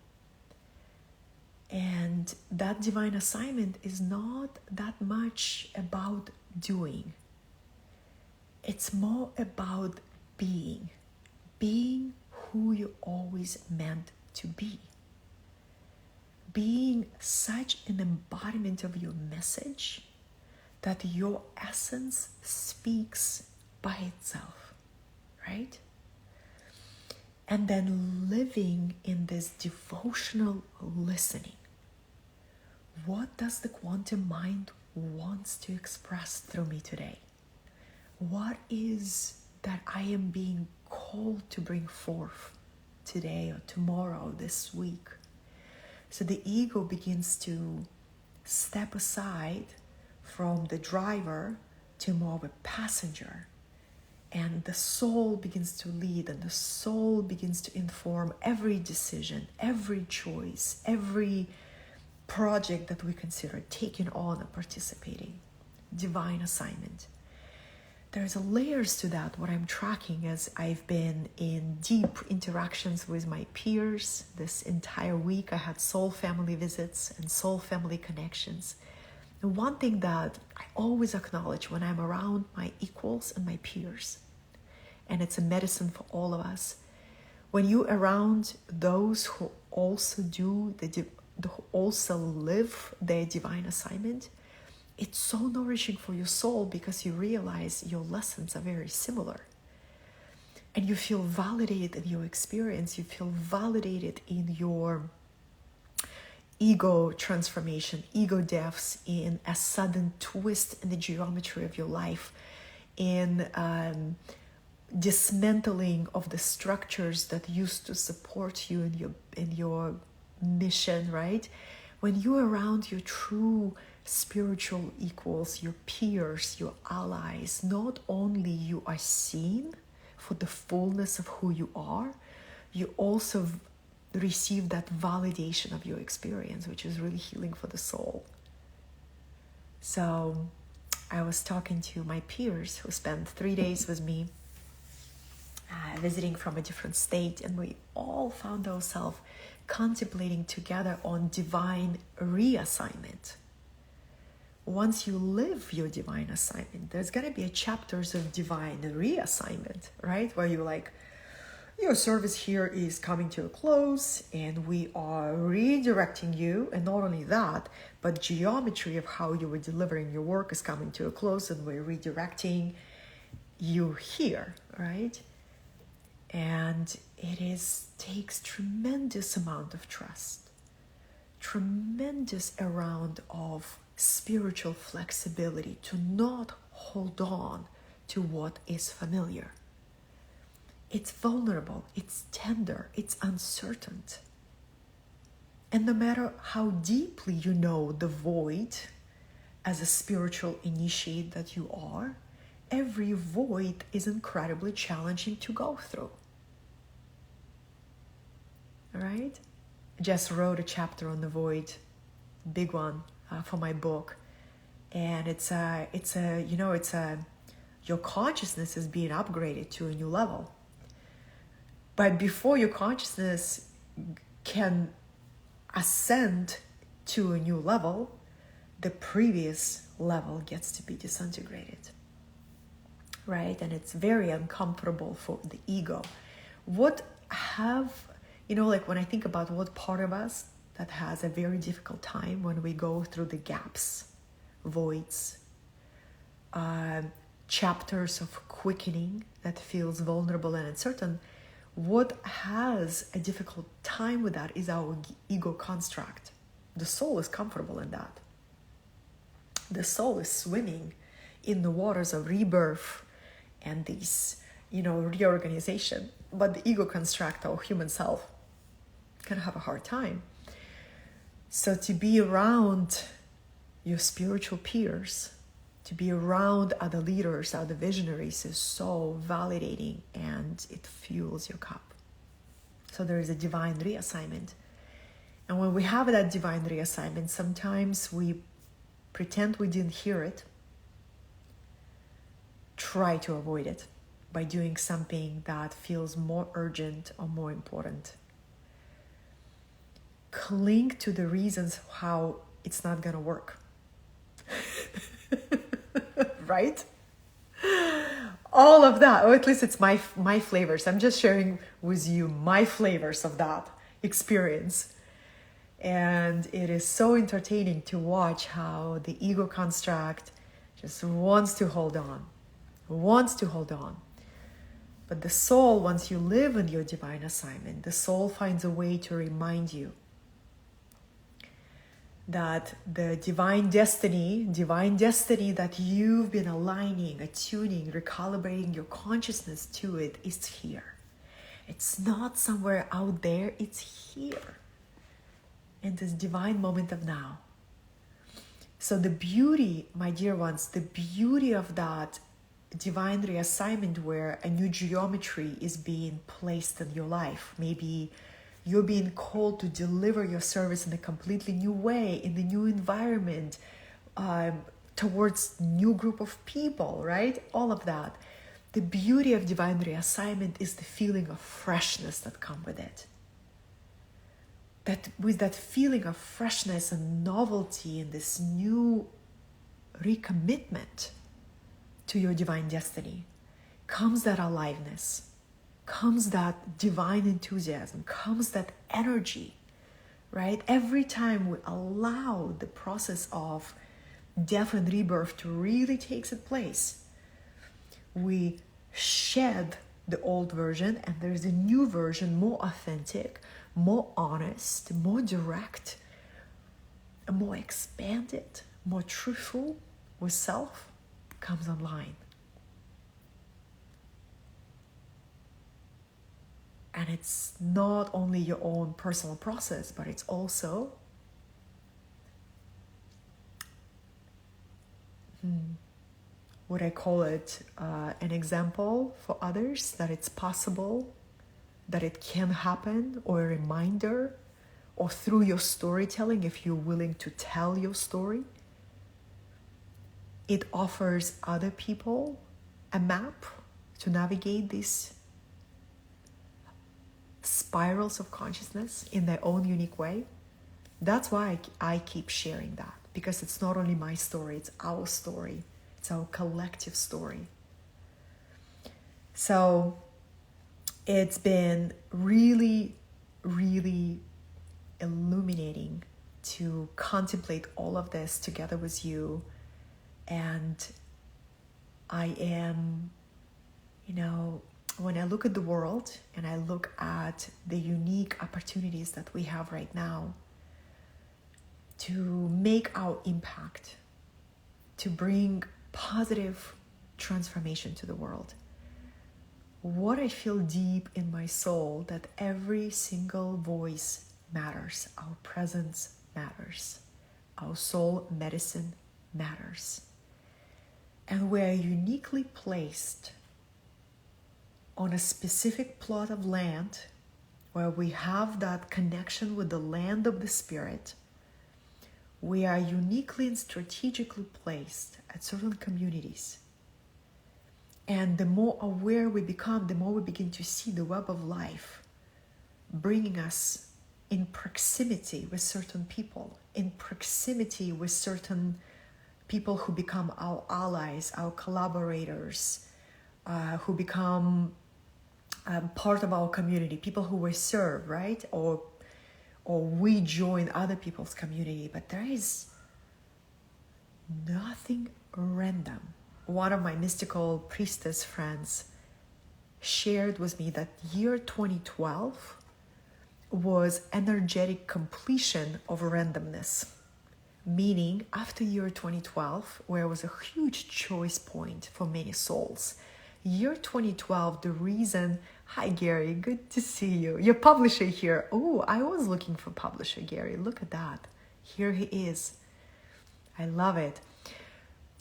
And that divine assignment is not that much about doing. It's more about being who you always meant to be. Being such an embodiment of your message that your essence speaks by itself, right? And then living in this devotional listening. What does the quantum mind wants to express through me today? What is that I am being called to bring forth today or tomorrow, this week? So the ego begins to step aside from the driver to more of a passenger. And the soul begins to lead, and the soul begins to inform every decision, every choice, every project that we consider taking on and participating. Divine assignment. There's layers to that, what I'm tracking as I've been in deep interactions with my peers. This entire week I had soul family visits and soul family connections. And one thing that I always acknowledge when I'm around my equals and my peers, and it's a medicine for all of us, when you're around those who also who also live their divine assignment, it's so nourishing for your soul because you realize your lessons are very similar. And you feel validated in your experience. You feel validated in your ego transformation, ego deaths, in a sudden twist in the geometry of your life, in dismantling of the structures that used to support you in your mission, right? When you're around your true spiritual equals, your peers, your allies, not only you are seen for the fullness of who you are, you also receive that validation of your experience, which is really healing for the soul. So I was talking to my peers who spent 3 days with me, visiting from a different state, and we all found ourselves contemplating together on divine reassignment. Once you live your divine assignment, there's going to be chapters of divine reassignment, right? Where you're like, your service here is coming to a close and we are redirecting you. And not only that, but geometry of how you were delivering your work is coming to a close and we're redirecting you here, right? And it takes tremendous amount of trust, tremendous amount of spiritual flexibility to not hold on to what is familiar. It's vulnerable, it's tender, it's uncertain. And no matter how deeply you know the void as a spiritual initiate that you are, every void is incredibly challenging to go through. All right? I just wrote a chapter on the void, big one, for my book. And your consciousness is being upgraded to a new level. But before your consciousness can ascend to a new level, the previous level gets to be disintegrated, right? And it's very uncomfortable for the ego. When I think about what part of us that has a very difficult time when we go through the gaps, voids, chapters of quickening that feels vulnerable and uncertain, what has a difficult time with that is our ego construct. The soul is comfortable in that. The soul is swimming in the waters of rebirth and this, reorganization. But the ego construct, our human self, can have a hard time. So to be around your spiritual peers, to be around other leaders, other visionaries is so validating, and it fuels your cup. So there is a divine reassignment. And when we have that divine reassignment, sometimes we pretend we didn't hear it, try to avoid it by doing something that feels more urgent or more important. Cling to the reasons how it's not going to work. Right? All of that, or at least it's my flavors. I'm just sharing with you my flavors of that experience. And it is so entertaining to watch how the ego construct just wants to hold on. But the soul, once you live in your divine assignment, the soul finds a way to remind you that the divine destiny that you've been aligning, attuning, recalibrating your consciousness to, it is here. It's not somewhere out there, it's here in this divine moment of now. So the beauty, my dear ones, the beauty of that divine reassignment where a new geometry is being placed in your life, maybe you're being called to deliver your service in a completely new way, in a new environment, towards new group of people, right? All of that. The beauty of divine reassignment is the feeling of freshness that comes with it. That with that feeling of freshness and novelty and this new recommitment to your divine destiny comes that aliveness, comes that divine enthusiasm, comes that energy, right? Every time we allow the process of death and rebirth to really take its place, we shed the old version and there's a new version, more authentic, more honest, more direct, more expanded, more truthful with self comes online. And it's not only your own personal process, but it's also what I call it, an example for others that it's possible, that it can happen, or a reminder, or through your storytelling, if you're willing to tell your story. It offers other people a map to navigate these spirals of consciousness in their own unique way. That's why I keep sharing that, because it's not only my story, it's our story. It's our collective story. So it's been really, really illuminating to contemplate all of this together with you. And I am, when I look at the world and I look at the unique opportunities that we have right now to make our impact, to bring positive transformation to the world, what I feel deep in my soul, that every single voice matters. Our presence matters. Our soul medicine matters. And we are uniquely placed on a specific plot of land where we have that connection with the land of the spirit. We are uniquely and strategically placed at certain communities. And the more aware we become, the more we begin to see the web of life bringing us in proximity with certain people, in proximity with certain people who become our allies, our collaborators, who become part of our community, people who we serve, right? Or we join other people's community. But there is nothing random. One of my mystical priestess friends shared with me that year 2012 was energetic completion of randomness. meaning after year 2012, where it was a huge choice point for many souls. Year 2012, the reason, hi Gary, good to see you. Your publisher here. Oh, I was looking for publisher, Gary. Look at that. Here he is. I love it.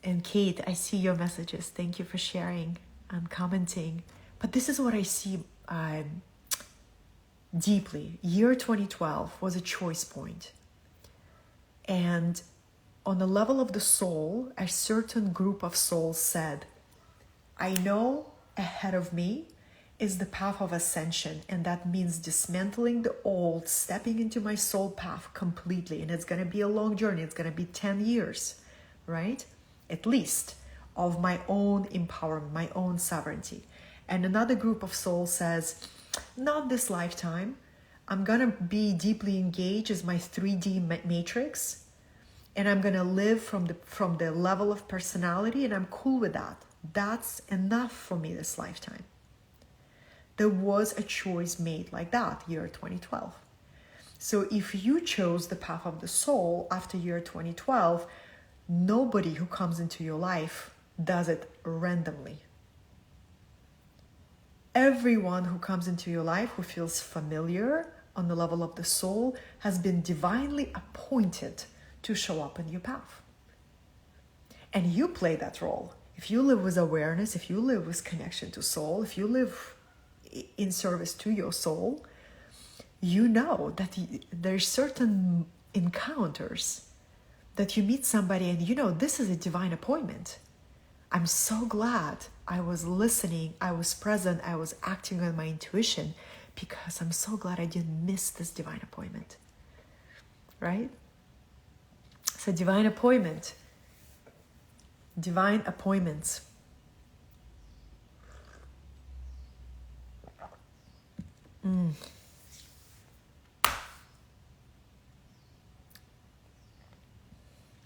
And Kate, I see your messages. Thank you for sharing and commenting. But this is what I see deeply. Year 2012 was a choice point. And on the level of the soul, a certain group of souls said, I know ahead of me is the path of ascension, and that means dismantling the old, stepping into my soul path completely. And it's going to be a long journey. It's going to be 10 years, right? At least, of my own empowerment, my own sovereignty. And another group of souls says, not this lifetime. I'm going to be deeply engaged as my 3D matrix, and I'm going to live from the level of personality, and I'm cool with that. That's enough for me this lifetime. There was a choice made like that, year 2012. So if you chose the path of the soul after year 2012, nobody who comes into your life does it randomly. Everyone who comes into your life who feels familiar on the level of the soul has been divinely appointed to show up in your path. And you play that role. If you live with awareness, if you live with connection to soul, if you live in service to your soul, you know that there's certain encounters that you meet somebody and you know this is a divine appointment. I'm so glad I was listening, I was present, I was acting on my intuition, because I'm so glad I didn't miss this divine appointment. Right? So divine appointment. Divine appointments.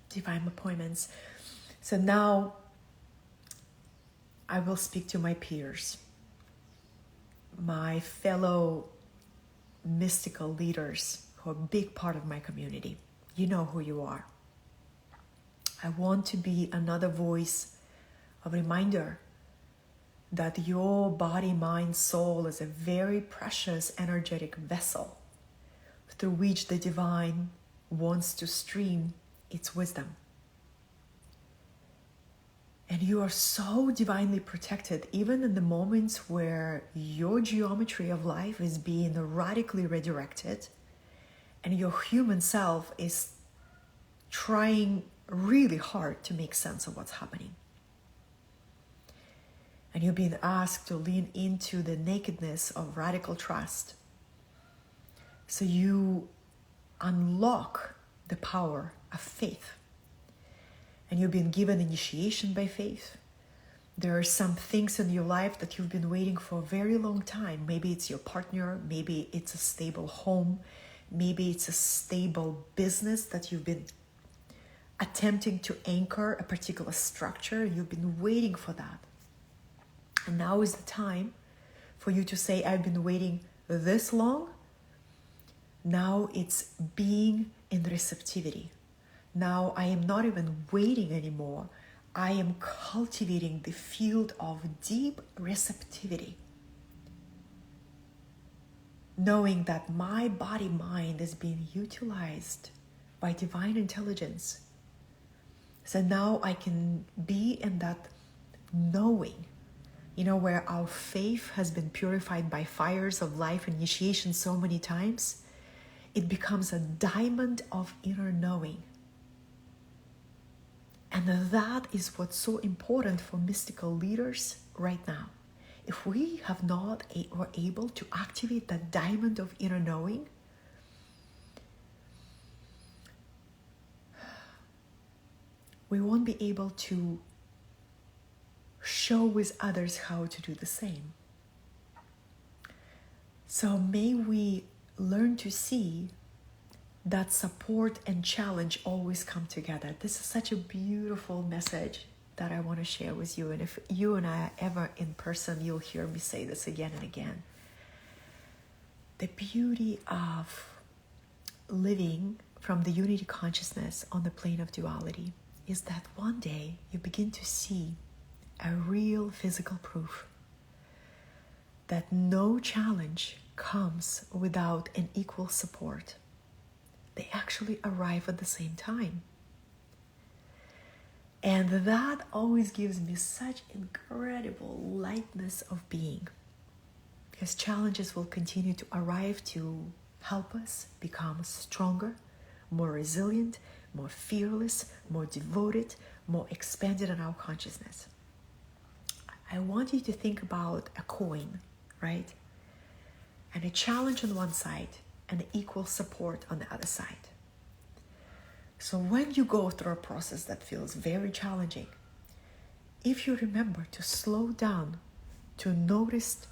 Divine appointments. So now I will speak to my peers, my fellow mystical leaders who are a big part of my community. You know who you are. I want to be another voice of reminder that your body, mind, soul is a very precious energetic vessel through which the divine wants to stream its wisdom. And you are so divinely protected, even in the moments where your geometry of life is being radically redirected and your human self is trying really hard to make sense of what's happening. And you're being asked to lean into the nakedness of radical trust. So you unlock the power of faith. And you've been given initiation by faith. There are some things in your life that you've been waiting for a very long time. Maybe it's your partner, maybe it's a stable home, maybe it's a stable business that you've been attempting to anchor a particular structure. You've been waiting for that. And now is the time for you to say, I've been waiting this long. Now it's being in receptivity. Now I am not even waiting anymore. I am cultivating the field of deep receptivity. Knowing that my body-mind is being utilized by divine intelligence. So now I can be in that knowing, where our faith has been purified by fires of life initiation so many times. It becomes a diamond of inner knowing. And that is what's so important for mystical leaders right now. If we have not or able to activate that diamond of inner knowing, we won't be able to show with others how to do the same. So may we learn to see that support and challenge always come together. This is such a beautiful message that I want to share with you. And if you and I are ever in person, you'll hear me say this again and again. The beauty of living from the unity consciousness on the plane of duality is that one day you begin to see a real physical proof that no challenge comes without an equal support. They actually arrive at the same time. And that always gives me such incredible lightness of being, because challenges will continue to arrive to help us become stronger, more resilient, more fearless, more devoted, more expanded in our consciousness. I want you to think about a coin, right? And a challenge on one side and equal support on the other side. So when you go through a process that feels very challenging, if you remember to slow down, to notice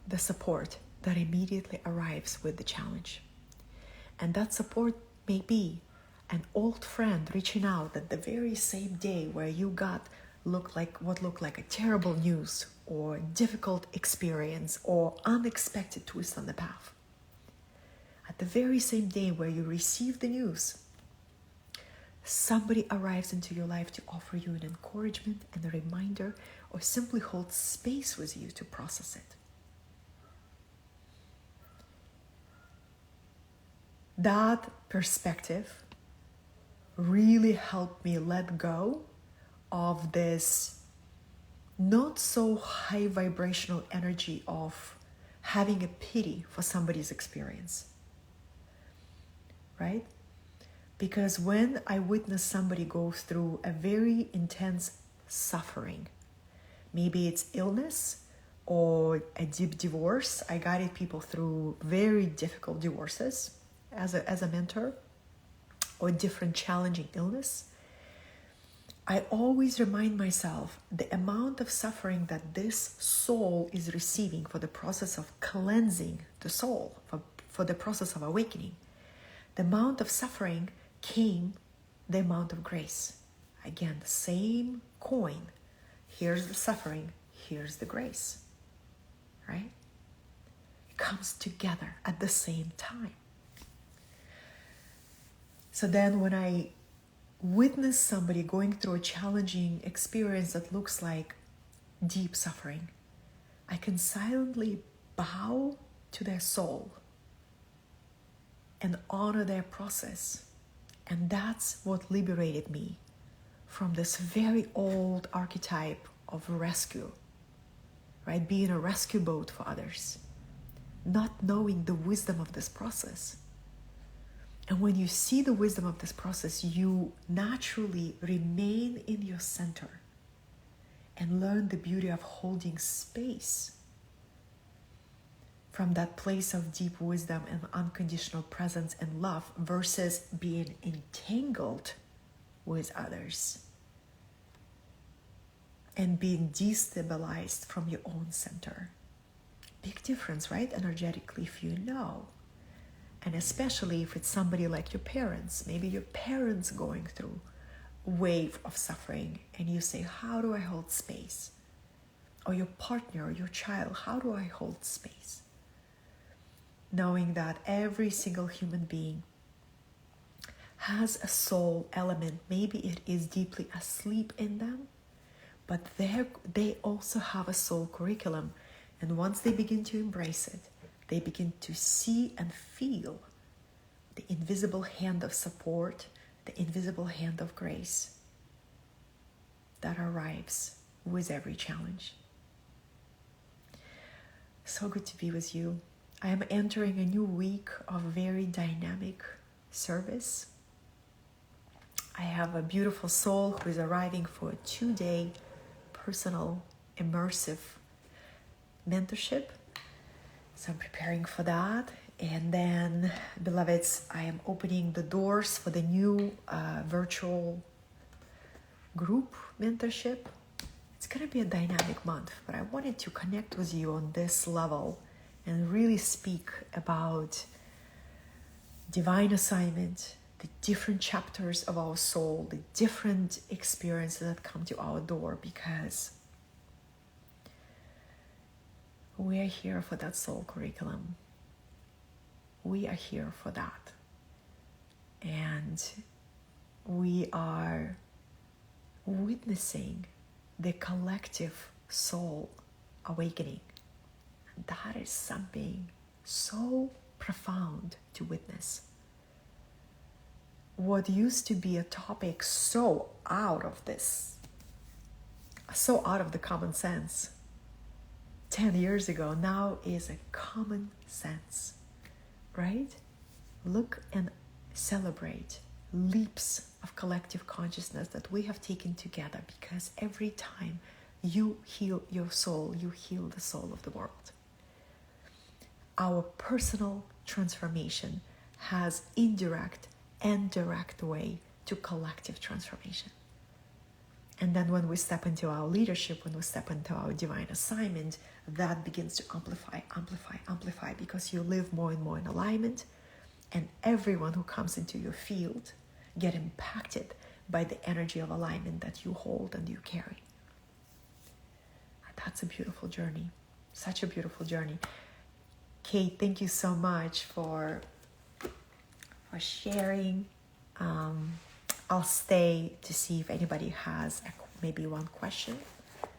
the support that immediately arrives with the challenge. And that support may be an old friend reaching out at the very same day where you got looked like a terrible news or difficult experience or unexpected twist on the path. At the very same day where you receive the news, somebody arrives into your life to offer you an encouragement and a reminder, or simply hold space with you to process it. That perspective really helped me let go of this not so high vibrational energy of having a pity for somebody's experience, right? Because when I witness somebody go through a very intense suffering, maybe it's illness or a deep divorce. I guided people through very difficult divorces as a mentor, or different challenging illness. I always remind myself the amount of suffering that this soul is receiving for the process of cleansing the soul, for the process of awakening. The amount of suffering came the amount of grace. Again, the same coin. Here's the suffering, here's the grace, right? It comes together at the same time. So then when I witness somebody going through a challenging experience that looks like deep suffering, I can silently bow to their soul and honor their process. And that's what liberated me from this very old archetype of rescue, right? Being a rescue boat for others, not knowing the wisdom of this process. And when you see the wisdom of this process, you naturally remain in your center and learn the beauty of holding space from that place of deep wisdom and unconditional presence and love versus being entangled with others and being destabilized from your own center. Big difference, right? Energetically, if you know. And especially if it's somebody like your parents, maybe your parents going through a wave of suffering, and you say, how do I hold space? Or your partner or your child, how do I hold space? Knowing that every single human being has a soul element. Maybe it is deeply asleep in them, but they also have a soul curriculum. And once they begin to embrace it, they begin to see and feel the invisible hand of support, the invisible hand of grace that arrives with every challenge. So good to be with you. I am entering a new week of very dynamic service. I have a beautiful soul who is arriving for a 2-day personal, immersive mentorship. So I'm preparing for that. And then, beloveds, I am opening the doors for the new virtual group mentorship. It's going to be a dynamic month, but I wanted to connect with you on this level and really speak about divine assignment, the different chapters of our soul, the different experiences that come to our door, because we are here for that soul curriculum. We are here for that. And we are witnessing the collective soul awakening. And that is something so profound to witness. What used to be a topic so out of the common sense 10 years ago now is a common sense, right? Look and celebrate leaps of collective consciousness that we have taken together, because every time you heal your soul, you heal the soul of the world. Our personal transformation has indirect and direct way to collective transformation. And then when we step into our leadership, when we step into our divine assignment, that begins to amplify, because you live more and more in alignment, and everyone who comes into your field get impacted by the energy of alignment that you hold and you carry. And that's a beautiful journey, such a beautiful journey. Kate, thank you so much for sharing. I'll stay to see if anybody has maybe one question,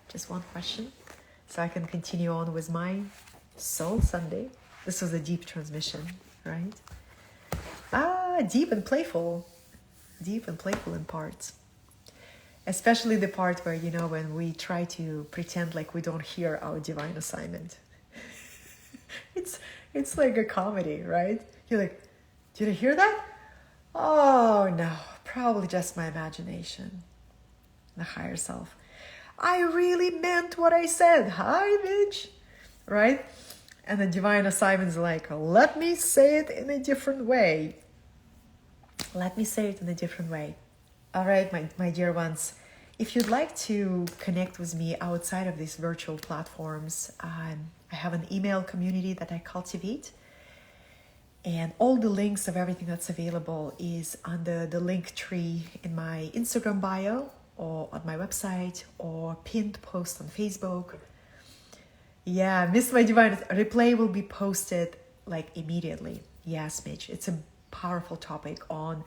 just one question, so I can continue on with my Soul Sunday. This was a deep transmission, right? Deep and playful in parts. Especially the part where, when we try to pretend like we don't hear our divine assignment. It's like a comedy, right? You're like, did I hear that? Oh no, probably just my imagination. The higher self. I really meant what I said. Hi, bitch. Right? And the divine assignment is like, let me say it in a different way. All right, my dear ones. If you'd like to connect with me outside of these virtual platforms, I have an email community that I cultivate. And all the links of everything that's available is under the link tree in my Instagram bio, or on my website, or pinned post on Facebook. Yeah, Miss My Divine replay will be posted like immediately. Yes, Mitch, it's a powerful topic on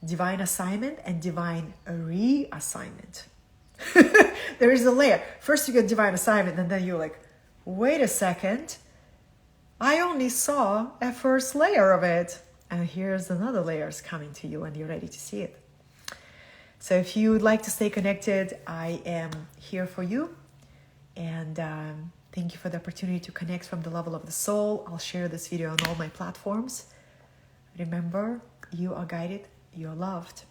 divine assignment and divine reassignment. There is a layer. First you get divine assignment, and then you're like, wait a second, I only saw a first layer of it, and here's another layers coming to you, and you're ready to see it. So if you would like to stay connected, I am here for you. And thank you for the opportunity to connect from the level of the soul. I'll share this video on all my platforms. Remember, you are guided, you're loved,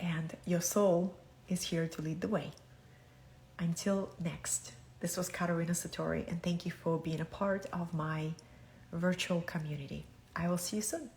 and your soul is here to lead the way. Until next, this was Katerina Satori, and thank you for being a part of my virtual community. I will see you soon.